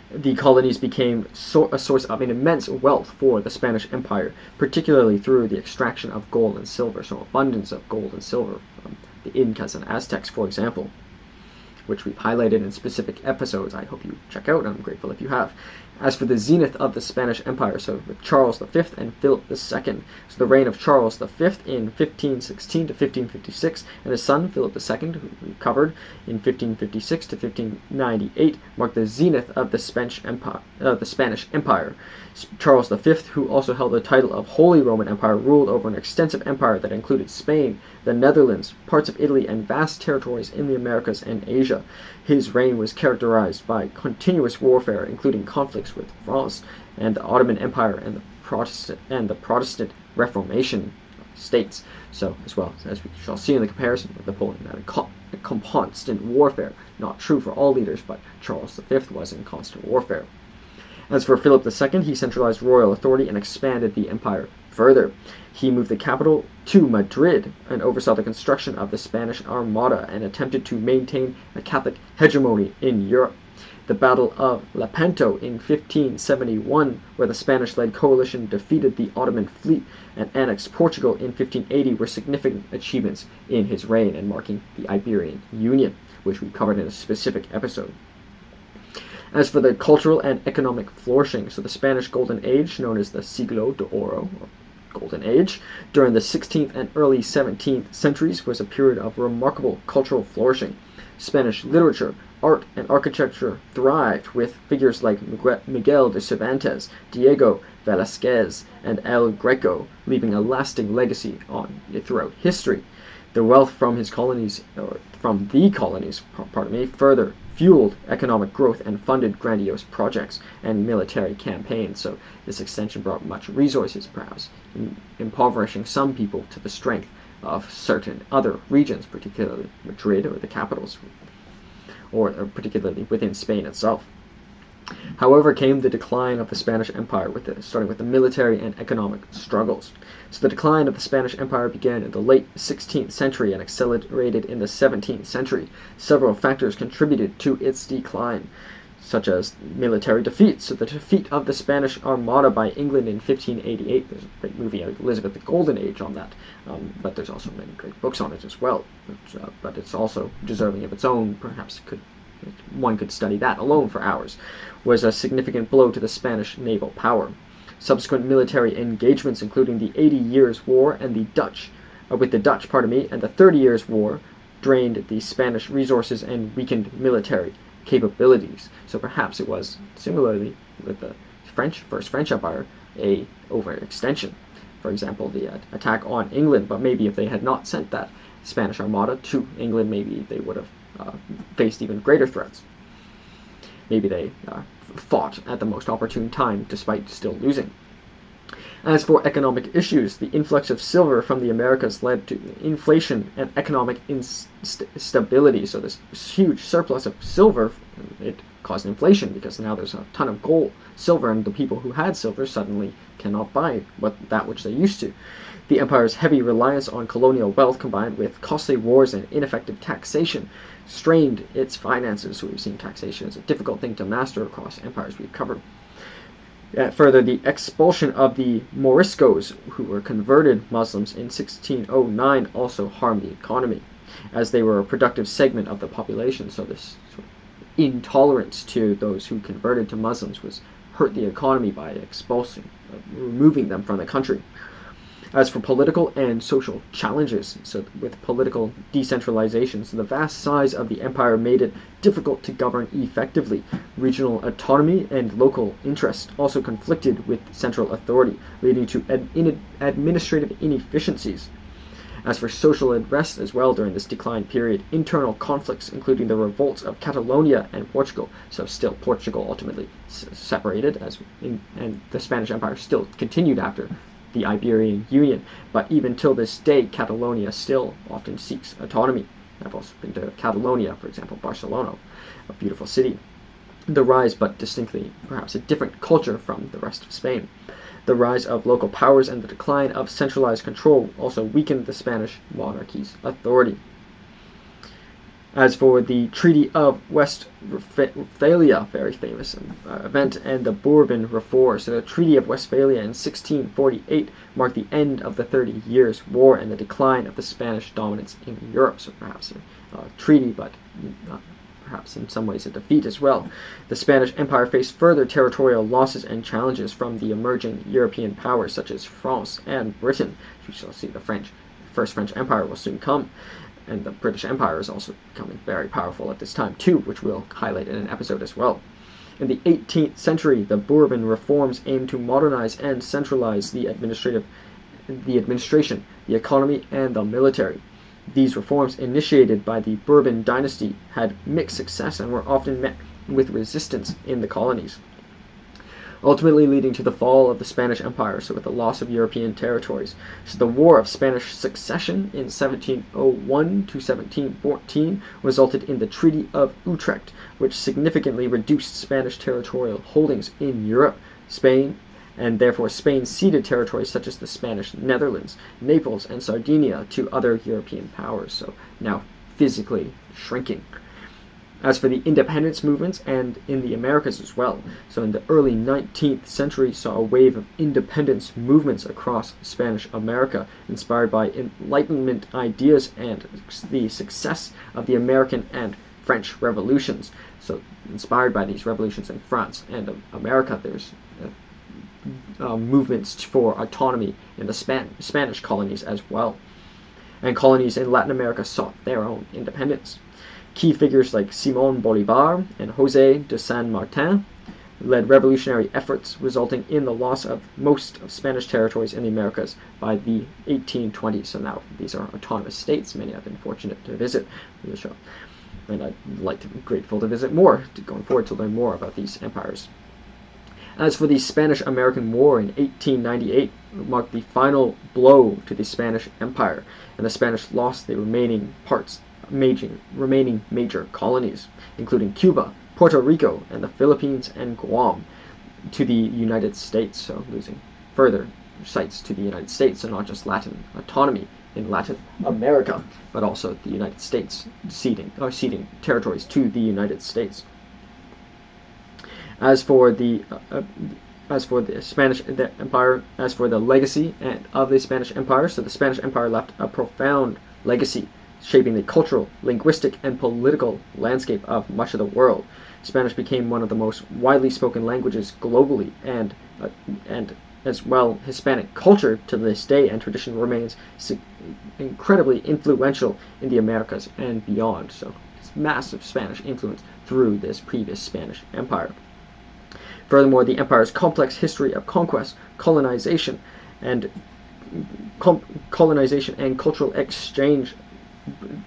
The colonies became a source of an immense wealth for the Spanish Empire, particularly through the extraction of gold and silver, so abundance of gold and silver from the Incas and Aztecs, for example, which we've highlighted in specific episodes. I hope you check out, and I'm grateful if you have. As for the zenith of the Spanish Empire, so with Charles V and Philip II, so the reign of Charles V in 1516 to 1556, and his son Philip II, who we covered in 1556 to 1598, marked the zenith of the Spanish Empire. Charles V, who also held the title of Holy Roman Empire, ruled over an extensive empire that included Spain, the Netherlands, parts of Italy, and vast territories in the Americas and Asia. His reign was characterized by continuous warfare, including conflicts with France and the Ottoman Empire and the Protestant Reformation states. So, as well as we shall see in the comparison with Napoleon, that a constant warfare, not true for all leaders, but Charles V was in constant warfare. As for Philip II, he centralized royal authority and expanded the empire further. He moved the capital to Madrid and oversaw the construction of the Spanish Armada and attempted to maintain a Catholic hegemony in Europe. The Battle of Lepanto in 1571, where the Spanish-led coalition defeated the Ottoman fleet and annexed Portugal in 1580, were significant achievements in his reign and marking the Iberian Union, which we covered in a specific episode. As for the cultural and economic flourishing, so the Spanish Golden Age, known as the Siglo de Oro, or Golden Age, during the 16th and early 17th centuries, was a period of remarkable cultural flourishing. Spanish literature, art, and architecture thrived, with figures like Miguel de Cervantes, Diego Velázquez, and El Greco leaving a lasting legacy throughout history. The wealth from the colonies, further fueled economic growth and funded grandiose projects and military campaigns. So this extension brought much resources, perhaps impoverishing some people to the strength of certain other regions, particularly Madrid or the capitals, or particularly within Spain itself. However, came the decline of the Spanish Empire, starting with the military and economic struggles. So the decline of the Spanish Empire began in the late 16th century and accelerated in the 17th century. Several factors contributed to its decline, such as military defeats. So the defeat of the Spanish Armada by England in 1588, there's a great movie, Elizabeth the Golden Age, on that, but there's also many great books on it as well. But it's also deserving of its own, perhaps one could study that alone for hours, was a significant blow to the Spanish naval power. Subsequent military engagements, including the 80 Years' War and the Dutch, and the 30 Years' War, drained the Spanish resources and weakened military capabilities. So perhaps it was, similarly with the First French Empire, a overextension. For example, the attack on England, but maybe if they had not sent that Spanish Armada to England, maybe they would have faced even greater threats. Maybe they fought at the most opportune time, despite still losing. As for economic issues, the influx of silver from the Americas led to inflation and economic instability. So this huge surplus of silver, it caused inflation, because now there's a ton of silver, and the people who had silver suddenly cannot buy that which they used to. The empire's heavy reliance on colonial wealth, combined with costly wars and ineffective taxation, strained its finances. So we've seen taxation as a difficult thing to master across empires we've covered. Further, the expulsion of the Moriscos, who were converted Muslims in 1609, also harmed the economy, as they were a productive segment of the population. So this sort of intolerance to those who converted to Muslims hurt the economy by removing them from the country. As for political and social challenges, so with political decentralization, so the vast size of the empire made it difficult to govern effectively. Regional autonomy and local interest also conflicted with central authority, leading to administrative inefficiencies. As for social unrest as well during this decline period, internal conflicts, including the revolts of Catalonia and Portugal, so still Portugal ultimately separated, and the Spanish Empire still continued after the Iberian Union, but even till this day, Catalonia still often seeks autonomy. I've also been to Catalonia, for example, Barcelona, a beautiful city. The rise, but distinctly perhaps a different culture from the rest of Spain. The rise of local powers and the decline of centralized control also weakened the Spanish monarchy's authority. As for the Treaty of Westphalia, very famous event, and the Bourbon Reform, so the Treaty of Westphalia in 1648 marked the end of the 30 Years' War and the decline of the Spanish dominance in Europe. So perhaps a treaty, but perhaps in some ways a defeat as well. The Spanish Empire faced further territorial losses and challenges from the emerging European powers such as France and Britain. We shall see the First French Empire will soon come. And the British Empire is also becoming very powerful at this time too, which we'll highlight in an episode as well. In the 18th century, the Bourbon reforms aimed to modernize and centralize the administration, the economy, and the military. These reforms, initiated by the Bourbon dynasty, had mixed success and were often met with resistance in the colonies, ultimately leading to the fall of the Spanish Empire, so with the loss of European territories. So the War of Spanish Succession in 1701 to 1714 resulted in the Treaty of Utrecht, which significantly reduced Spanish territorial holdings in Europe, Spain, and therefore Spain ceded territories such as the Spanish Netherlands, Naples, and Sardinia to other European powers, so now physically shrinking. As for the independence movements, and in the Americas as well, so in the early 19th century saw a wave of independence movements across Spanish America, inspired by Enlightenment ideas and the success of the American and French revolutions. So inspired by these revolutions in France and America, there's movements for autonomy in the Spanish colonies as well. And colonies in Latin America sought their own independence. Key figures like Simón Bolívar and José de San Martin led revolutionary efforts, resulting in the loss of most of Spanish territories in the Americas by the 1820s. So now these are autonomous states. Many I've been fortunate to visit for the show, and I'd like to be grateful to visit more going forward to learn more about these empires. As for the Spanish-American War in 1898, it marked the final blow to the Spanish Empire, and the Spanish lost the remaining major colonies, including Cuba, Puerto Rico, and the Philippines and Guam, to the United States, so losing further sites to the United States, and not just Latin autonomy in Latin America, but also the United States ceding territories to the United States. As for the legacy of the Spanish Empire, so the Spanish Empire left a profound legacy, shaping the cultural, linguistic, and political landscape of much of the world. Spanish became one of the most widely spoken languages globally, and as well, Hispanic culture to this day and tradition remains incredibly influential in the Americas and beyond. So it's massive Spanish influence through this previous Spanish Empire. Furthermore, the empire's complex history of conquest, colonization, and cultural exchange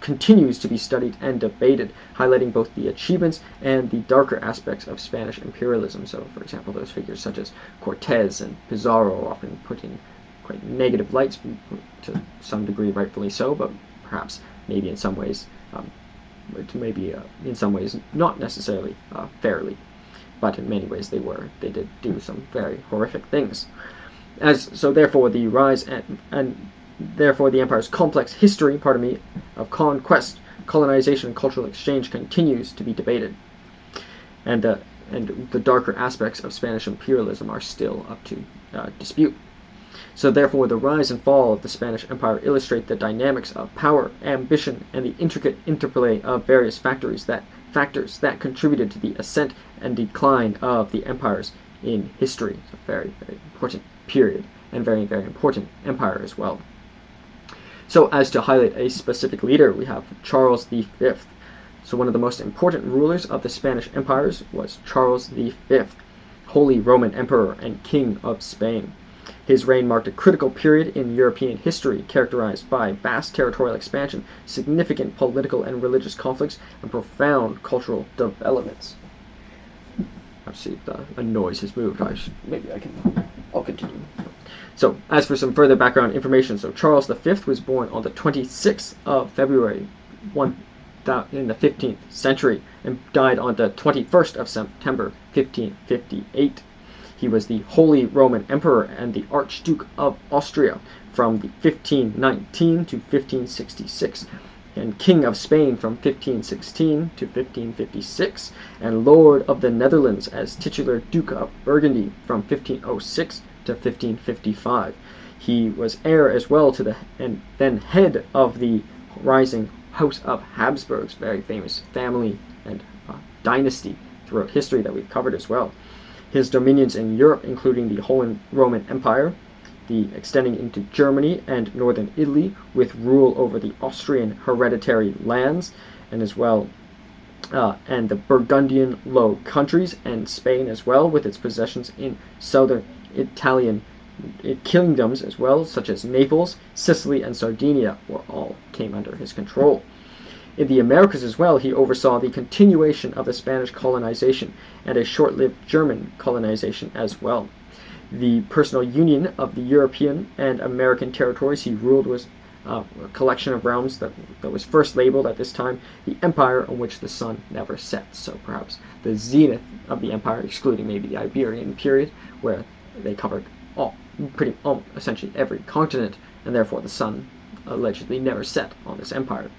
continues to be studied and debated, highlighting both the achievements and the darker aspects of Spanish imperialism. So, for example, those figures such as Cortez and Pizarro are often put in quite negative lights, to some degree rightfully so, but perhaps maybe in some ways not necessarily fairly. But in many ways they did do some very horrific things. Therefore the rise and therefore the empire's complex history, of conquest, colonization, and cultural exchange continues to be debated. And the darker aspects of Spanish imperialism are still up to dispute. So therefore the rise and fall of the Spanish Empire illustrate the dynamics of power, ambition, and the intricate interplay of various factors that contributed to the ascent and decline of the empires in history. It's a very, very important period, and very, very important empire as well. So as to highlight a specific leader, we have Charles V. So one of the most important rulers of the Spanish empires was Charles V, Holy Roman Emperor and King of Spain. His reign marked a critical period in European history, characterized by vast territorial expansion, significant political and religious conflicts, and profound cultural developments. Let's see if a noise has moved. I'll continue. So, as for some further background information, so Charles V was born on the 26th of February in the 15th century and died on the 21st of September 1558. He was the Holy Roman Emperor and the Archduke of Austria from 1519 to 1566, and King of Spain from 1516 to 1556, and Lord of the Netherlands as titular Duke of Burgundy from 1506 to 1555. He was heir as well to and then head of the rising House of Habsburgs, very famous family and dynasty throughout history that we've covered as well. His dominions in Europe, including the Holy Roman Empire, extending into Germany and northern Italy, with rule over the Austrian hereditary lands, and as well, and the Burgundian Low Countries, and Spain as well, with its possessions in southern Italian kingdoms as well, such as Naples, Sicily, and Sardinia, all came under his control. In the Americas as well, he oversaw the continuation of the Spanish colonization and a short-lived German colonization as well. The personal union of the European and American territories he ruled was a collection of realms that was first labeled at this time the Empire on which the sun never sets. So perhaps the zenith of the empire, excluding maybe the Iberian period, where they covered essentially every continent, and therefore the sun allegedly never set on this empire.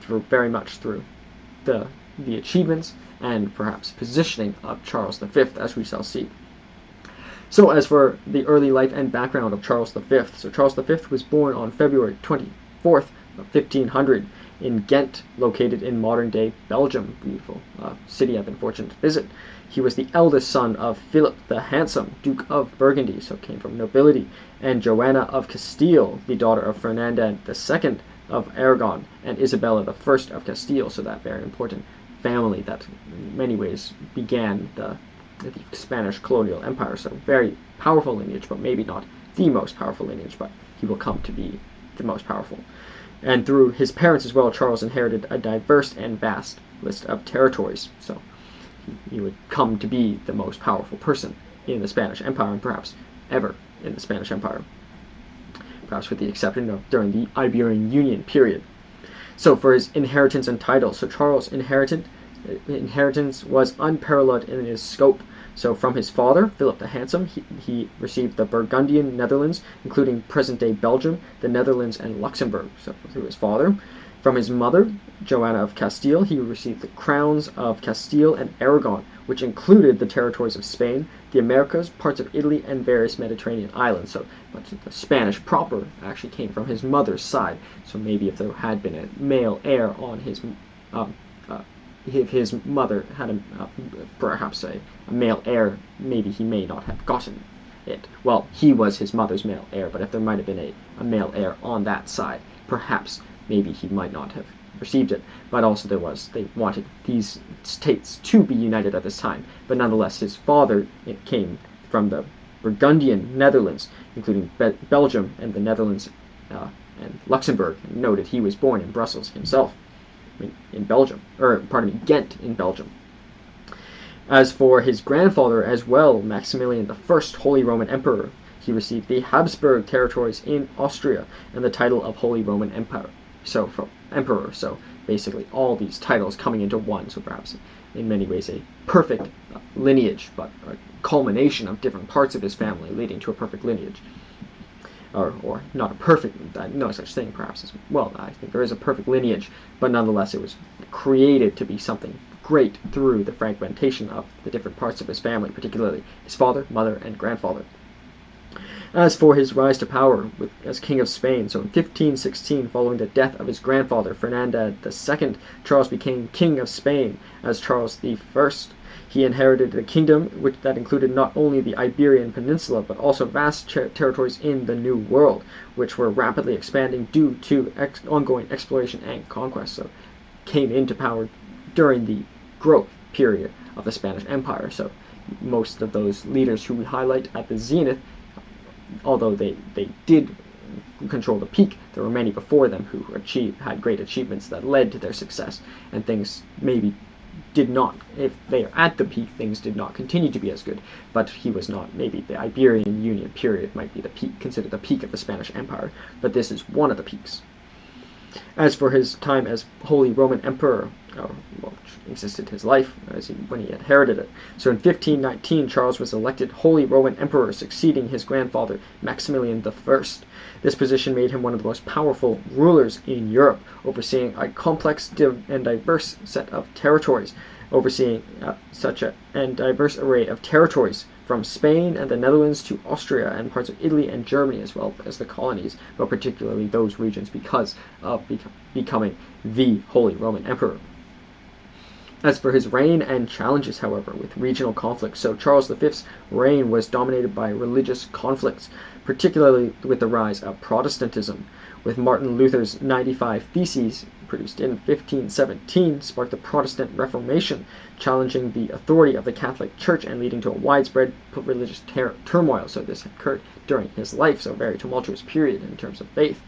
Very much through the achievements and perhaps positioning of Charles V, as we shall see. So as for the early life and background of Charles V, so Charles V was born on February 24th of 1500 in Ghent, located in modern-day Belgium. Beautiful city I've been fortunate to visit. He was the eldest son of Philip the Handsome, Duke of Burgundy, so came from nobility, and Joanna of Castile, the daughter of Ferdinand II of Aragon and Isabella I of Castile, so that very important family that in many ways began the Spanish colonial empire. So very powerful lineage, but maybe not the most powerful lineage, but he will come to be the most powerful. And through his parents as well, Charles inherited a diverse and vast list of territories. So he would come to be the most powerful person in the Spanish Empire, and perhaps ever in the Spanish Empire, perhaps with the exception of during the Iberian Union period. So for his inheritance and titles, so Charles' inheritance was unparalleled in its scope. So from his father, Philip the Handsome, he received the Burgundian Netherlands, including present-day Belgium, the Netherlands, and Luxembourg. So through his father. From his mother, Joanna of Castile, he received the crowns of Castile and Aragon, which included the territories of Spain, the Americas, parts of Italy, and various Mediterranean islands. So but the Spanish proper actually came from his mother's side. So maybe if there had been a male heir on his if his mother had perhaps a male heir, maybe he may not have gotten it. Well, he was his mother's male heir, but if there might have been a male heir on that side, perhaps maybe he might not have received it. But also they wanted these states to be united at this time. But nonetheless, his father came from the Burgundian Netherlands, including Belgium and the Netherlands and Luxembourg. And noted he was born in Brussels himself, in Belgium, Ghent in Belgium. As for his grandfather as well, Maximilian I, Holy Roman Emperor, he received the Habsburg territories in Austria and the title of Holy Roman Empire. So from Emperor, so basically all these titles coming into one, so perhaps in many ways a perfect lineage, but a culmination of different parts of his family leading to a perfect lineage. Or not a perfect, no such thing perhaps as well. I think there is a perfect lineage, but nonetheless it was created to be something great through the fragmentation of the different parts of his family, particularly his father, mother, and grandfather. As for his rise to power as King of Spain, so in 1516, following the death of his grandfather, Ferdinand II, Charles became King of Spain as Charles I. He inherited a kingdom that included not only the Iberian Peninsula, but also vast territories in the New World, which were rapidly expanding due to ongoing exploration and conquest. So came into power during the growth period of the Spanish Empire. So most of those leaders who we highlight at the zenith, although they did control the peak, there were many before them who had great achievements that led to their success, and things maybe did not, if they are at the peak, things did not continue to be as good. But he was not. Maybe the Iberian Union period might be the peak, considered the peak of the Spanish Empire, but this is one of the peaks. As for his time as Holy Roman Emperor, which existed his life when he inherited it. So in 1519, Charles was elected Holy Roman Emperor, succeeding his grandfather, Maximilian I. This position made him one of the most powerful rulers in Europe, overseeing a complex and diverse set of territories, overseeing such a diverse array of territories, from Spain and the Netherlands to Austria and parts of Italy and Germany, as well as the colonies, but particularly those regions because of becoming the Holy Roman Emperor. As for his reign and challenges, however, with regional conflicts, so Charles V's reign was dominated by religious conflicts, particularly with the rise of Protestantism, with Martin Luther's 95 Theses, produced in 1517, sparked the Protestant Reformation, challenging the authority of the Catholic Church and leading to a widespread religious turmoil. So this occurred during his life, so a very tumultuous period in terms of faith.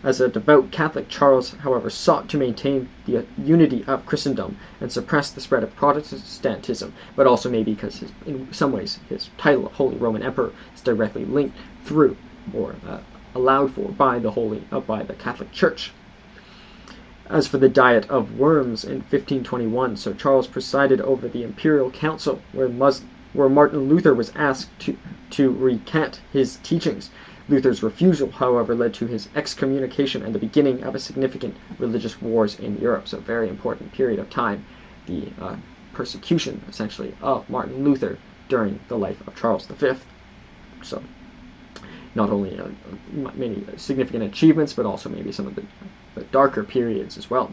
As a devout Catholic, Charles, however, sought to maintain the unity of Christendom and suppress the spread of Protestantism, but also maybe because in some ways his title of Holy Roman Emperor is directly linked through or allowed for by the Catholic Church. As for the Diet of Worms in 1521, so Charles presided over the Imperial Council, where where Martin Luther was asked to recant his teachings. Luther's refusal, however, led to his excommunication and the beginning of a significant religious wars in Europe. So a very important period of time, the persecution, essentially, of Martin Luther during the life of Charles V. So not only many significant achievements, but also maybe some of the darker periods as well.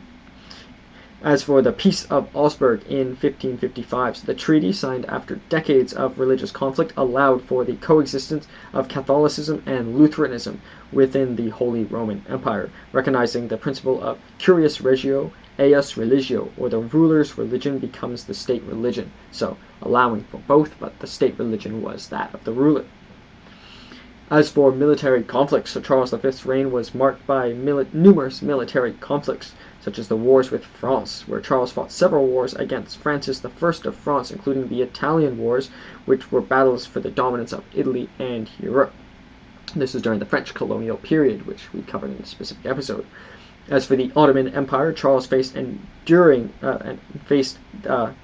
As for the Peace of Augsburg in 1555, so the treaty, signed after decades of religious conflict, allowed for the coexistence of Catholicism and Lutheranism within the Holy Roman Empire, recognizing the principle of curius regio, eius religio, or the ruler's religion becomes the state religion. So allowing for both, but the state religion was that of the ruler. As for military conflicts, so Charles V's reign was marked by numerous military conflicts, such as the wars with France, where Charles fought several wars against Francis I of France, including the Italian Wars, which were battles for the dominance of Italy and Europe. This is during the French colonial period, which we covered in a specific episode. As for the Ottoman Empire, Charles faced the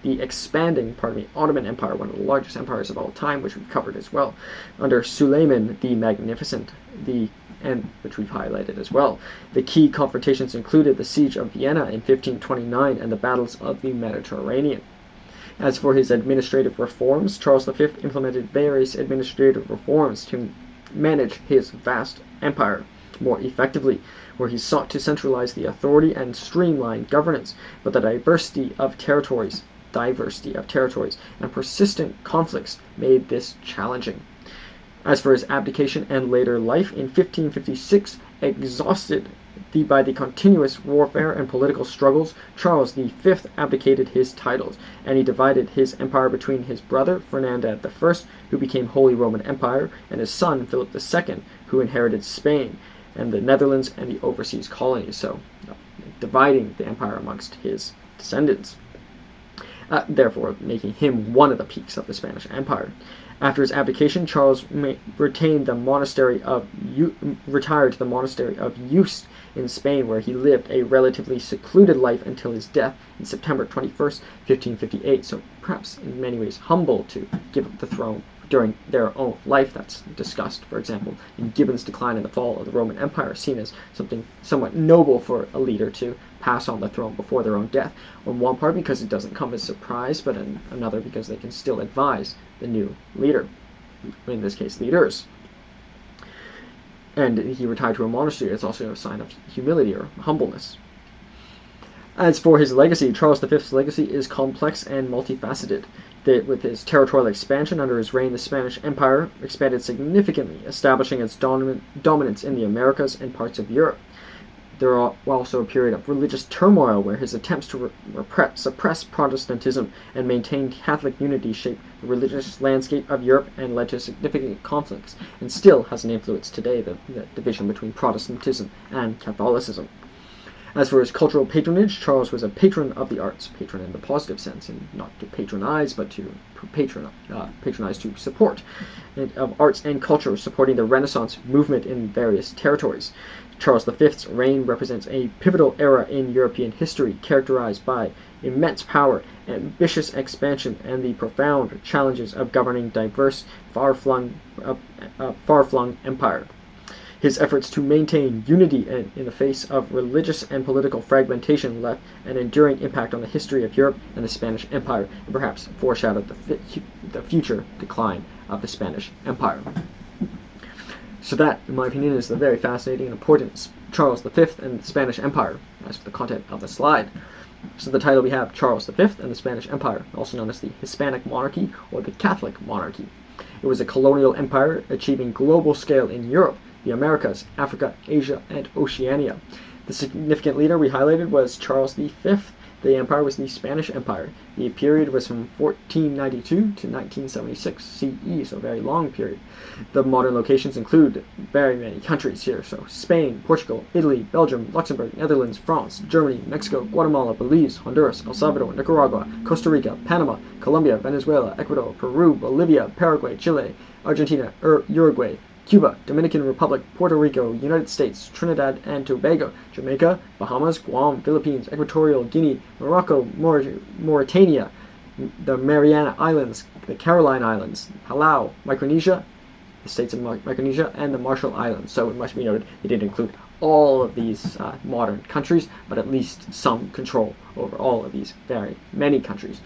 expanding Ottoman Empire, one of the largest empires of all time, which we've covered as well, under Suleiman the Magnificent, which we've highlighted as well. The key confrontations included the Siege of Vienna in 1529 and the battles of the Mediterranean. As for his administrative reforms, Charles V implemented various administrative reforms to manage his vast empire more effectively, where he sought to centralize the authority and streamline governance, but the diversity of territories and persistent conflicts made this challenging. As for his abdication and later life, in 1556, exhausted by the continuous warfare and political struggles, Charles V abdicated his titles, and he divided his empire between his brother Ferdinand I, who became Holy Roman Empire, and his son Philip II, who inherited Spain and the Netherlands and the overseas colonies, so dividing the empire amongst his descendants, therefore making him one of the peaks of the Spanish Empire. After his abdication, Charles retired to the monastery of Yuste in Spain, where he lived a relatively secluded life until his death in September 21st, 1558, so perhaps in many ways humble to give up the throne during their own life. That's discussed, for example, in Gibbon's Decline and the Fall of the Roman Empire, seen as something somewhat noble for a leader to pass on the throne before their own death, on one part because it doesn't come as a surprise, but in another because they can still advise the new leader, in this case leaders. And he retired to a monastery. It's also a sign of humility or humbleness. As for his legacy, Charles V's legacy is complex and multifaceted. With his territorial expansion under his reign, the Spanish Empire expanded significantly, establishing its dominance in the Americas and parts of Europe. There was also a period of religious turmoil where his attempts to suppress Protestantism and maintain Catholic unity shaped the religious landscape of Europe and led to significant conflicts, and still has an influence today, the division between Protestantism and Catholicism. As for his cultural patronage, Charles was a patron of the arts, patron in the positive sense, and not to patronize, but to patronize, to support, of arts and culture, supporting the Renaissance movement in various territories. Charles V's reign represents a pivotal era in European history, characterized by immense power, ambitious expansion, and the profound challenges of governing diverse, far-flung empire. His efforts to maintain unity in the face of religious and political fragmentation left an enduring impact on the history of Europe and the Spanish Empire, and perhaps foreshadowed the future decline of the Spanish Empire. So that, in my opinion, is the very fascinating and important Charles V and the Spanish Empire. As for the content of the slide, so the title we have Charles V and the Spanish Empire, also known as the Hispanic Monarchy or the Catholic Monarchy. It was a colonial empire achieving global scale in Europe, the Americas, Africa, Asia, and Oceania. The significant leader we highlighted was Charles V. The empire was the Spanish Empire. The period was from 1492 to 1976 CE, so a very long period. The modern locations include very many countries here, so Spain, Portugal, Italy, Belgium, Luxembourg, Netherlands, France, Germany, Mexico, Guatemala, Belize, Honduras, El Salvador, Nicaragua, Costa Rica, Panama, Colombia, Venezuela, Ecuador, Peru, Bolivia, Paraguay, Chile, Argentina, Uruguay, Cuba, Dominican Republic, Puerto Rico, United States, Trinidad and Tobago, Jamaica, Bahamas, Guam, Philippines, Equatorial Guinea, Morocco, Mauritania, the Mariana Islands, the Caroline Islands, Palau, Micronesia, the states of Micronesia, and the Marshall Islands. So it must be noted they didn't include all of these modern countries, but at least some control over all of these very many countries.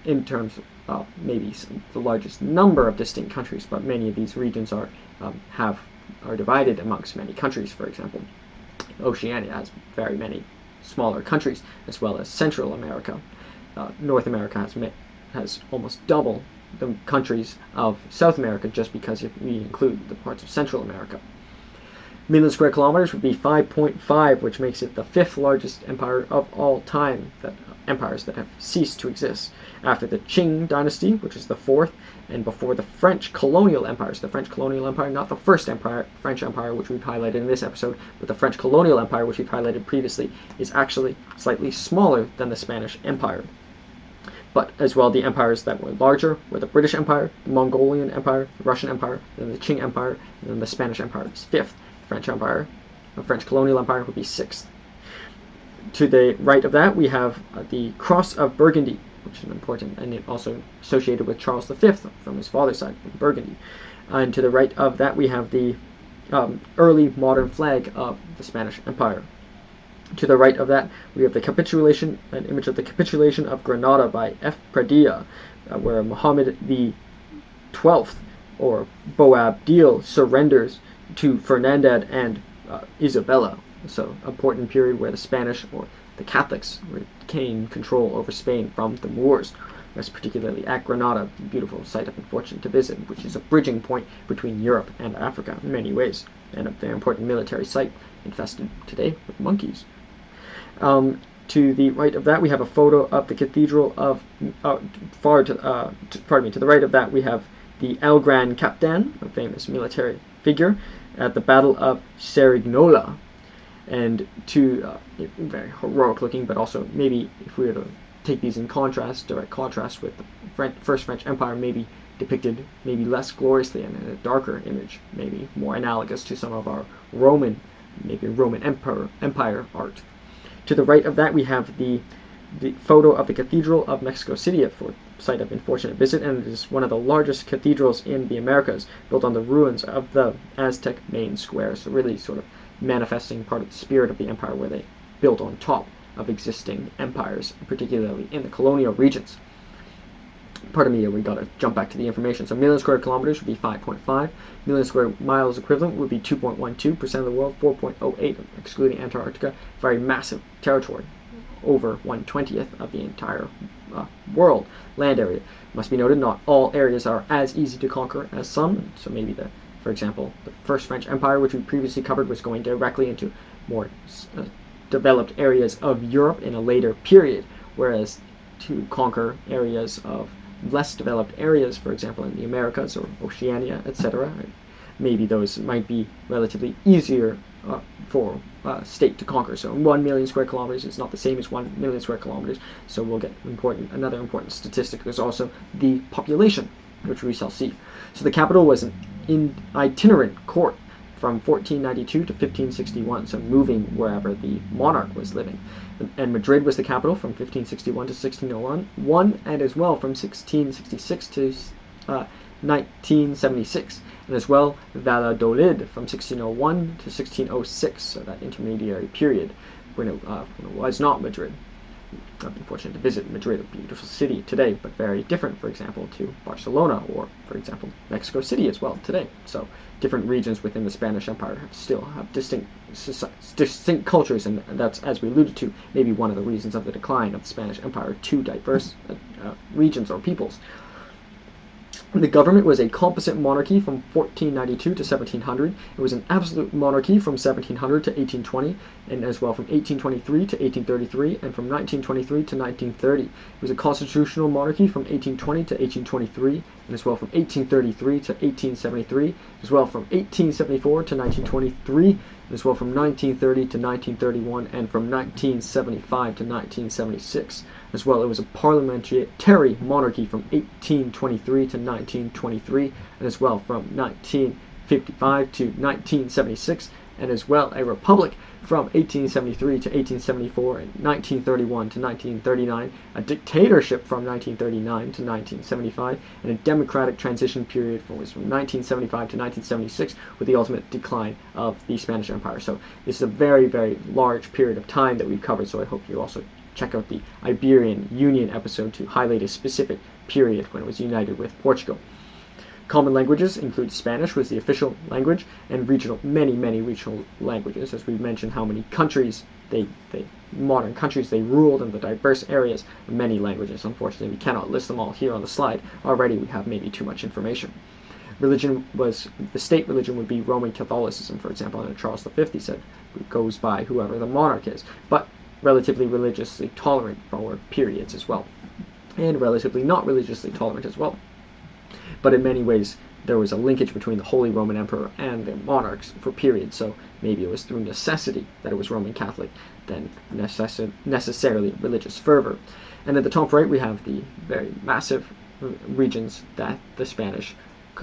In terms of maybe the largest number of distinct countries, but many of these regions are divided amongst many countries. For example, Oceania has very many smaller countries, as well as Central America. North America has almost double the countries of South America, just because if we include the parts of Central America. Million square kilometers would be 5.5, which makes it the 5th largest empire of all time, empires that have ceased to exist, after the Qing dynasty, which is the 4th, and before the French colonial empires. The French colonial empire, not the first French empire, which we've highlighted in this episode, but the French colonial empire, which we've highlighted previously, is actually slightly smaller than the Spanish Empire. But as well, the empires that were larger were the British Empire, the Mongolian Empire, the Russian Empire, then the Qing Empire, and then the Spanish Empire is 5th. French Empire, the French colonial empire, would be 6th. To the right of that, we have the Cross of Burgundy, which is important, and it also associated with Charles V from his father's side, from Burgundy. And to the right of that, we have the early modern flag of the Spanish Empire. To the right of that, we have an image of the capitulation of Granada by F. Pradilla, where Muhammad the 12th, or Boabdil, surrenders to Ferdinand and Isabella. So, important period where the Spanish, or the Catholics, regained control over Spain from the Moors. That's particularly at Granada, a beautiful site I've been fortunate to visit, which is a bridging point between Europe and Africa in many ways, and a very important military site infested today with monkeys. To the right of that, we have a photo of the cathedral of, to the right of that, we have the El Gran Capitan, a famous military figure, at the Battle of Cerignola. And very heroic looking, but also maybe if we were to take these in direct contrast with the First French Empire, maybe depicted maybe less gloriously and in a darker image, maybe more analogous to some of our Roman Empire art. To the right of that, we have the photo of the Cathedral of Mexico City, a site I've been fortunate to visit, and it is one of the largest cathedrals in the Americas, built on the ruins of the Aztec main square, so really sort of manifesting part of the spirit of the empire, where they built on top of existing empires, particularly in the colonial regions. Pardon me, we gotta jump back to the information. So million square kilometers would be 5.5. Million square miles equivalent would be 2.12% of the world, 4.08 excluding Antarctica. Very massive territory, over 1/20th of the entire world land area. Must be noted, not all areas are as easy to conquer as some. So maybe for example, the First French Empire, which we previously covered, was going directly into more developed areas of Europe in a later period, whereas to conquer areas of less developed areas, for example in the Americas or Oceania, etc., maybe those might be relatively easier for a state to conquer. So 1 million square kilometers is not the same as 1 million square kilometers, so we'll get another important statistic. There's also the population, which we shall see. So the capital was an itinerant court from 1492 to 1561, so moving wherever the monarch was living. And Madrid was the capital from 1561 to 1601, and as well from 1666 to 1976, and as well Valladolid from 1601 to 1606, so that intermediary period when it was not Madrid. I've been fortunate to visit Madrid, a beautiful city today, but very different, for example, to Barcelona, or, for example, Mexico City as well today. So different regions within the Spanish Empire still have distinct cultures, and that's, as we alluded to, maybe one of the reasons of the decline of the Spanish Empire, two diverse regions or peoples. The government was a composite monarchy from 1492 to 1700. It was an absolute monarchy from 1700 to 1820, and as well from 1823 to 1833, and from 1923 to 1930. It was a constitutional monarchy from 1820 to 1823, and as well from 1833 to 1873, as well from 1874 to 1923, as well from 1930 to 1931, and from 1975 to 1976. As well, it was a parliamentary monarchy from 1823 to 1923, and as well from 1955 to 1976, and as well a republic from 1873 to 1874, and 1931 to 1939, a dictatorship from 1939 to 1975, and a democratic transition period from 1975 to 1976, with the ultimate decline of the Spanish Empire. So this is a very, very large period of time that we've covered, so I hope you also check out the Iberian Union episode to highlight a specific period when it was united with Portugal. Common languages include Spanish was the official language, and many regional languages, as we've mentioned how many countries modern countries they ruled in the diverse areas, many languages. Unfortunately, we cannot list them all here on the slide. Already we have maybe too much information. The state religion would be Roman Catholicism, for example, and Charles V, he said, goes by whoever the monarch is, but relatively religiously tolerant for periods as well, and relatively not religiously tolerant as well. But in many ways, there was a linkage between the Holy Roman Emperor and the monarchs for periods, so maybe it was through necessity that it was Roman Catholic than necessarily religious fervor. And at the top right, we have the very massive regions that the Spanish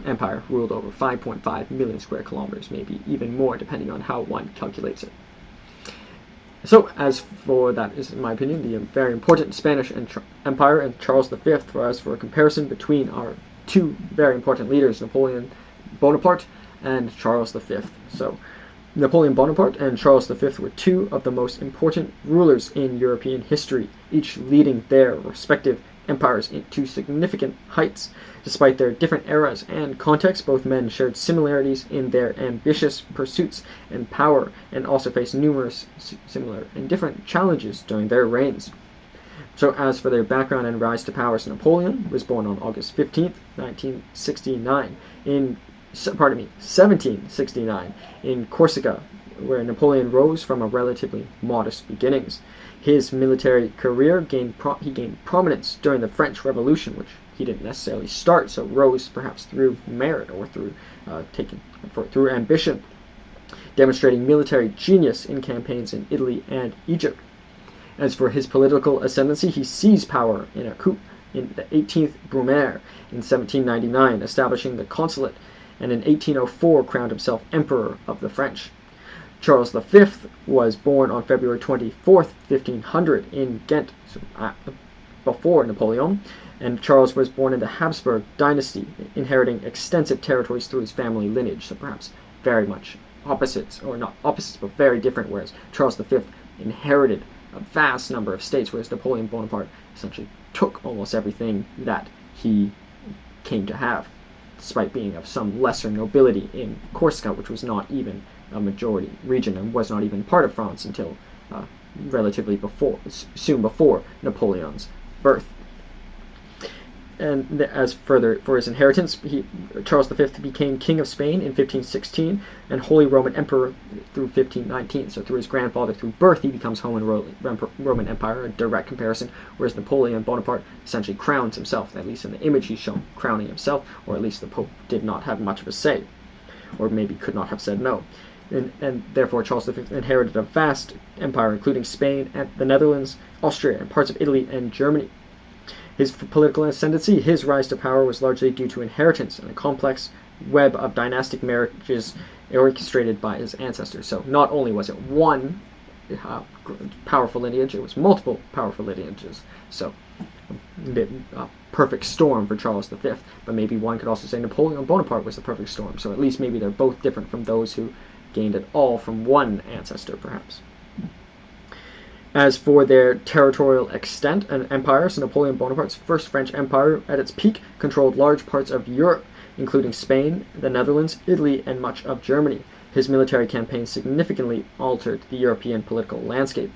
Empire ruled over, 5.5 million square kilometers, maybe even more, depending on how one calculates it. So, as for that is, in my opinion, the very important Spanish Empire and Charles V, for us for a comparison between our two very important leaders, Napoleon Bonaparte and Charles V. So, Napoleon Bonaparte and Charles V were two of the most important rulers in European history, each leading their respective empires to significant heights. Despite their different eras and contexts, both men shared similarities in their ambitious pursuits and power, and also faced numerous similar and different challenges during their reigns. So as for their background and rise to power, Napoleon was born on August 15th, 1769 in Corsica, where Napoleon rose from a relatively modest beginnings. His military career gained prominence during the French Revolution, which he didn't necessarily start, so rose perhaps through merit or through ambition, demonstrating military genius in campaigns in Italy and Egypt. As for his political ascendancy, he seized power in a coup in the 18th Brumaire in 1799, establishing the consulate, and in 1804 crowned himself Emperor of the French. Charles V was born on February 24th, 1500 in Ghent, so before Napoleon, and Charles was born in the Habsburg dynasty, inheriting extensive territories through his family lineage, so perhaps very much opposites, or not opposites, but very different, whereas Charles V inherited a vast number of states, whereas Napoleon Bonaparte essentially took almost everything that he came to have, despite being of some lesser nobility in Corsica, which was not even a majority region and was not even part of France until soon before Napoleon's birth. And as further for his inheritance, Charles V became King of Spain in 1516 and Holy Roman Emperor through 1519. So through his grandfather, through birth, he becomes Roman Empire, a direct comparison, whereas Napoleon Bonaparte essentially crowns himself, at least in the image he's shown crowning himself, or at least the Pope did not have much of a say, or maybe could not have said no. And therefore Charles V inherited a vast empire, including Spain and the Netherlands, Austria, and parts of Italy and Germany. His political ascendancy, his rise to power, was largely due to inheritance and a complex web of dynastic marriages orchestrated by his ancestors. So not only was it one powerful lineage, it was multiple powerful lineages. So a perfect storm for Charles V. But maybe one could also say Napoleon Bonaparte was the perfect storm. So at least maybe they're both different from those who gained it all from one ancestor, perhaps. As for their territorial extent and empire, so Napoleon Bonaparte's first French Empire at its peak controlled large parts of Europe, including Spain, the Netherlands, Italy, and much of Germany. His military campaigns significantly altered the European political landscape.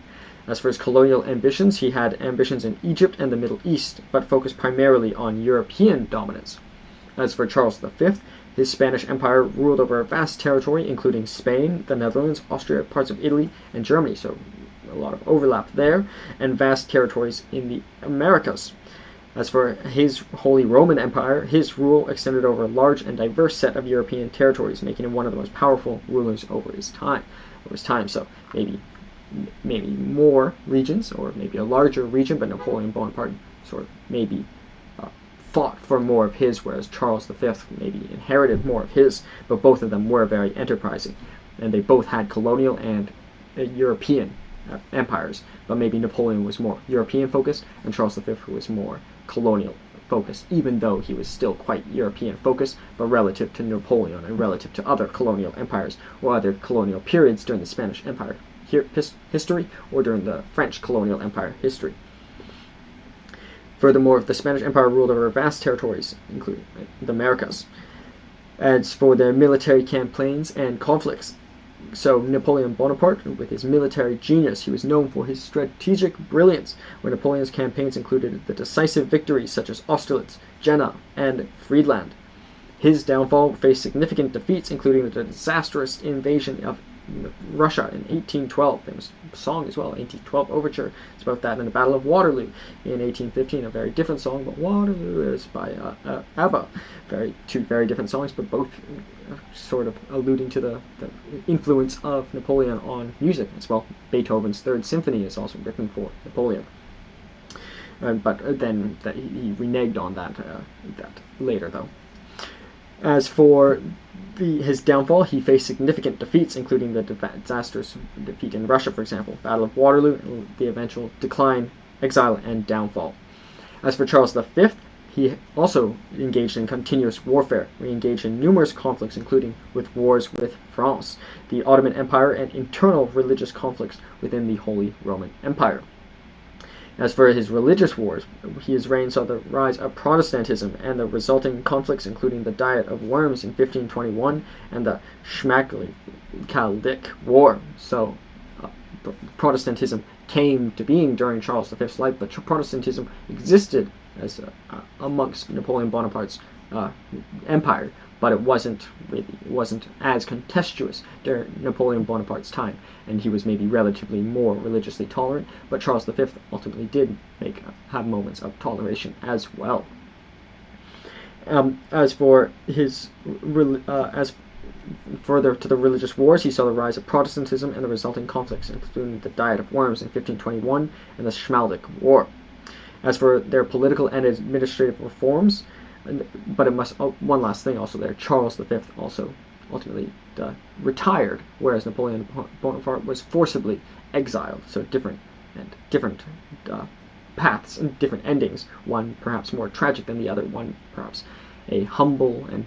As for his colonial ambitions, he had ambitions in Egypt and the Middle East, but focused primarily on European dominance. As for Charles V, his Spanish Empire ruled over a vast territory, including Spain, the Netherlands, Austria, parts of Italy, and Germany, so a lot of overlap there, and vast territories in the Americas. As for his Holy Roman Empire, his rule extended over a large and diverse set of European territories, making him one of the most powerful rulers over his time. So maybe more regions, or maybe a larger region, but Napoleon Bonaparte sort of maybe fought for more of his, whereas Charles V maybe inherited more of his, but both of them were very enterprising. And they both had colonial and European empires, but maybe Napoleon was more European focused and Charles V was more colonial focused, even though he was still quite European focused, but relative to Napoleon and relative to other colonial empires or other colonial periods during the Spanish Empire history or during the French colonial empire history. Furthermore, the Spanish Empire ruled over vast territories, including the Americas. As for their military campaigns and conflicts, so Napoleon Bonaparte, with his military genius, he was known for his strategic brilliance, where Napoleon's campaigns included the decisive victories such as Austerlitz, Jena, and Friedland. His downfall faced significant defeats, including the disastrous invasion of Russia in 1812. There was a song as well, 1812 Overture. It's about that, in the Battle of Waterloo in 1815. A very different song, but Waterloo is by ABBA. Two very different songs, but both sort of alluding to the influence of Napoleon on music as well. Beethoven's Third Symphony is also written for Napoleon. But then he reneged on that later, though. As for his downfall, he faced significant defeats, including the disastrous defeat in Russia, for example, Battle of Waterloo, and the eventual decline, exile, and downfall. As for Charles V, he also engaged in continuous warfare. He engaged in numerous conflicts, including with wars with France, the Ottoman Empire, and internal religious conflicts within the Holy Roman Empire. As for his religious wars, his reign saw the rise of Protestantism and the resulting conflicts, including the Diet of Worms in 1521 and the Schmalkaldic War. So, Protestantism came to being during Charles V's life, but Protestantism existed as amongst Napoleon Bonaparte's empire, but it wasn't as contestuous during Napoleon Bonaparte's time, and he was maybe relatively more religiously tolerant, but Charles V ultimately did have moments of toleration as well. As for his further to the religious wars, he saw the rise of Protestantism and the resulting conflicts, including the Diet of Worms in 1521 and the Schmalkaldic War. As for their political and administrative reforms, but one last thing also there, Charles V also ultimately retired, whereas Napoleon Bonaparte was forcibly exiled. So different paths and different endings. One perhaps more tragic than the other. One perhaps a humble and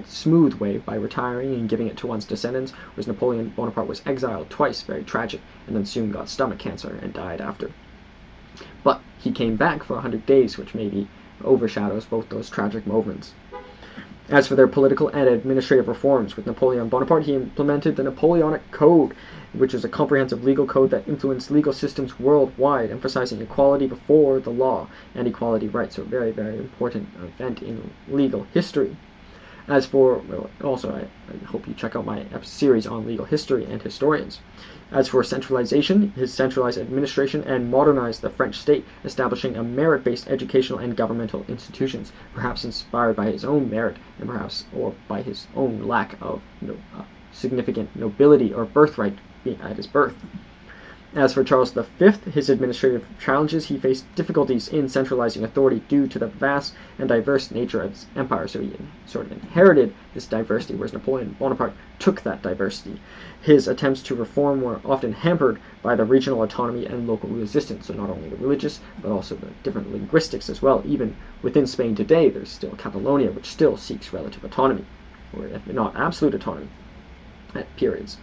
smooth way by retiring and giving it to one's descendants, whereas Napoleon Bonaparte was exiled twice, very tragic, and then soon got stomach cancer and died after. But he came back for 100 days, which maybe overshadows both those tragic moments. As for their political and administrative reforms, with Napoleon Bonaparte, he implemented the Napoleonic Code, which is a comprehensive legal code that influenced legal systems worldwide, emphasizing equality before the law and equality rights. So a very, very important event in legal history. As for, also, I hope you check out my series on legal history and historians. As for centralization, his centralized administration and modernized the French state, establishing a merit-based educational and governmental institutions, perhaps inspired by his own merit and perhaps or by his own lack of significant nobility or birthright at his birth. As for Charles V, his administrative challenges, he faced difficulties in centralizing authority due to the vast and diverse nature of his empire, so he sort of inherited this diversity, whereas Napoleon Bonaparte took that diversity. His attempts to reform were often hampered by the regional autonomy and local resistance, so not only the religious, but also the different linguistics as well. Even within Spain today, there's still Catalonia, which still seeks relative autonomy, or if not absolute autonomy, at periods.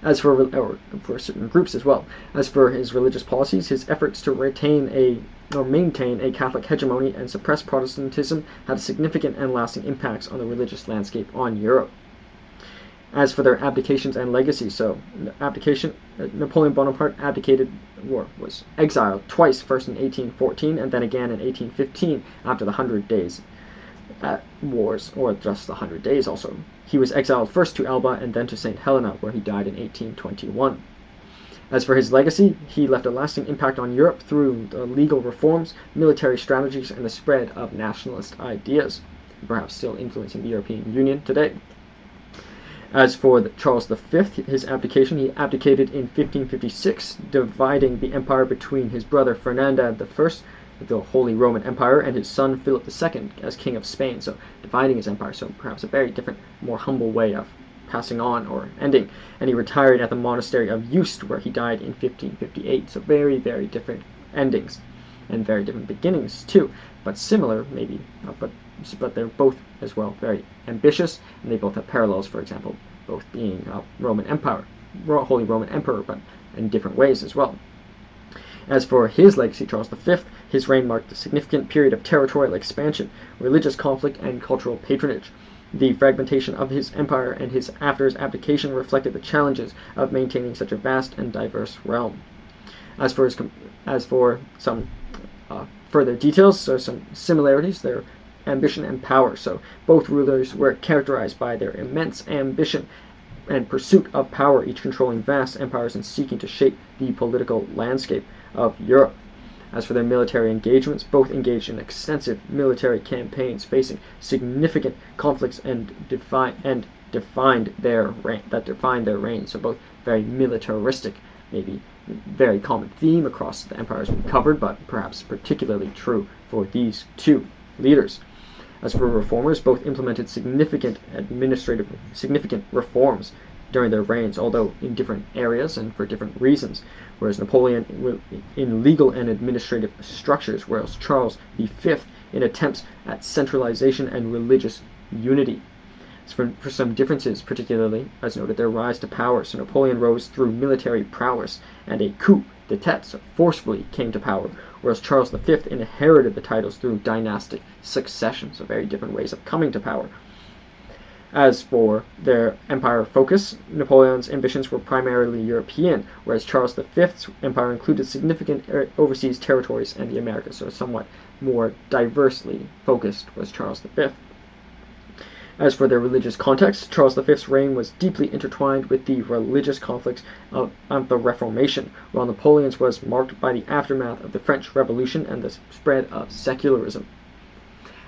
As for certain groups as well. As for his religious policies, his efforts to maintain a Catholic hegemony and suppress Protestantism had significant and lasting impacts on the religious landscape on Europe. As for their abdications and legacies, so Napoleon Bonaparte abdicated or was exiled twice, first in 1814 and then again in 1815 after the 100 Days Wars, or just the 100 Days also. He was exiled first to Elba and then to St. Helena, where he died in 1821. As for his legacy, he left a lasting impact on Europe through the legal reforms, military strategies, and the spread of nationalist ideas, perhaps still influencing the European Union today. As for Charles V, his abdication, he abdicated in 1556, dividing the empire between his brother Ferdinand I the Holy Roman Empire, and his son Philip II as King of Spain, so dividing his empire, so perhaps a very different, more humble way of passing on or ending. And he retired at the monastery of Yuste, where he died in 1558, so very, very different endings, and very different beginnings too, but similar maybe, but they're both as well very ambitious, and they both have parallels, for example, both being Roman Empire, Holy Roman Emperor, but in different ways as well. As for his legacy, Charles V, his reign marked a significant period of territorial expansion, religious conflict, and cultural patronage. The fragmentation of his empire and his after his abdication reflected the challenges of maintaining such a vast and diverse realm. As for some further details, so some similarities, their ambition and power. So both rulers were characterized by their immense ambition and pursuit of power, each controlling vast empires and seeking to shape the political landscape of Europe. As for their military engagements, both engaged in extensive military campaigns facing significant conflicts and defined their reign. So both very militaristic, maybe very common theme across the empires we covered, but perhaps particularly true for these two leaders. As for reformers, both implemented significant reforms during their reigns, although in different areas and for different reasons, whereas Napoleon in legal and administrative structures, whereas Charles V in attempts at centralization and religious unity. For some differences, particularly, as noted, their rise to power, so Napoleon rose through military prowess and a coup d'etat, so forcefully came to power, whereas Charles V inherited the titles through dynastic succession, so very different ways of coming to power. As for their empire focus, Napoleon's ambitions were primarily European, whereas Charles V's empire included significant overseas territories and the Americas, so somewhat more diversely focused was Charles V. As for their religious context, Charles V's reign was deeply intertwined with the religious conflicts of the Reformation, while Napoleon's was marked by the aftermath of the French Revolution and the spread of secularism.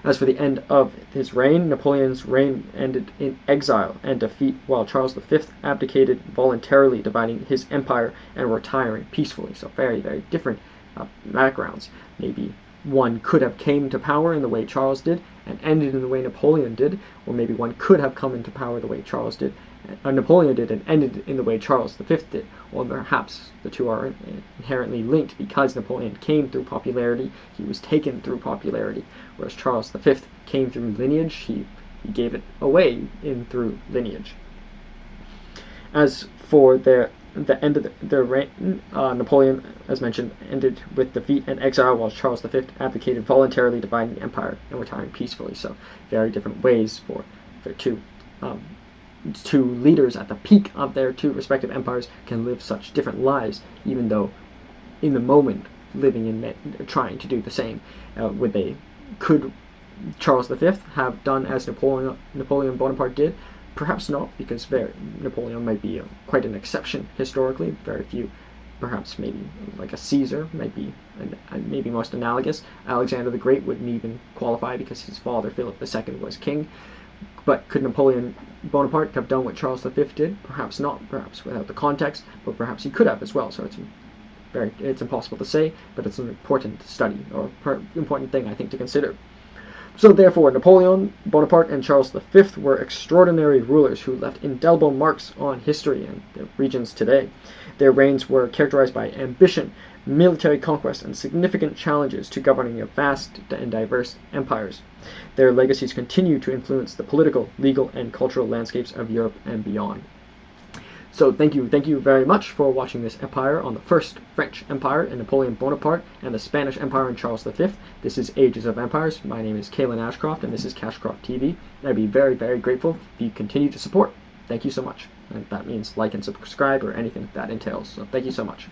As for the end of his reign, Napoleon's reign ended in exile and defeat, while Charles V abdicated voluntarily, dividing his empire and retiring peacefully. So very, very different backgrounds. Maybe one could have came to power in the way Charles did and ended in the way Napoleon did, or maybe one could have come into power the way Napoleon did and ended in the way Charles V did, or perhaps the two are inherently linked because Napoleon came through popularity, he was taken through popularity, whereas Charles V came through lineage, he gave it away through lineage. As for the end of their reign, Napoleon, as mentioned, ended with defeat and exile, while Charles V abdicated voluntarily, dividing the empire and retiring peacefully. So very different ways for two leaders at the peak of their two respective empires can live such different lives, even though in the moment living in trying to do the same. Could Charles V have done as Napoleon Bonaparte did? Perhaps not, because Napoleon might be quite an exception historically. Very few, perhaps maybe like a Caesar might be maybe most analogous. Alexander the Great wouldn't even qualify because his father Philip II was king. But could Napoleon Bonaparte have done what Charles V did? Perhaps not, perhaps without the context, but perhaps he could have as well. So it's impossible to say, but it's an important study, or important thing I think to consider. So therefore, Napoleon Bonaparte and Charles V were extraordinary rulers who left indelible marks on history and the regions today. Their reigns were characterized by ambition, military conquest, and significant challenges to governing a vast and diverse empires. Their legacies continue to influence the political, legal, and cultural landscapes of Europe and beyond. So thank you very much for watching this empire on the First French Empire and Napoleon Bonaparte and the Spanish Empire and Charles V. This is Ages of Empires. My name is Kalen Ashcroft and this is Cashcroft TV. I'd be very, very grateful if you continue to support. Thank you so much. And that means like and subscribe or anything that entails. So thank you so much.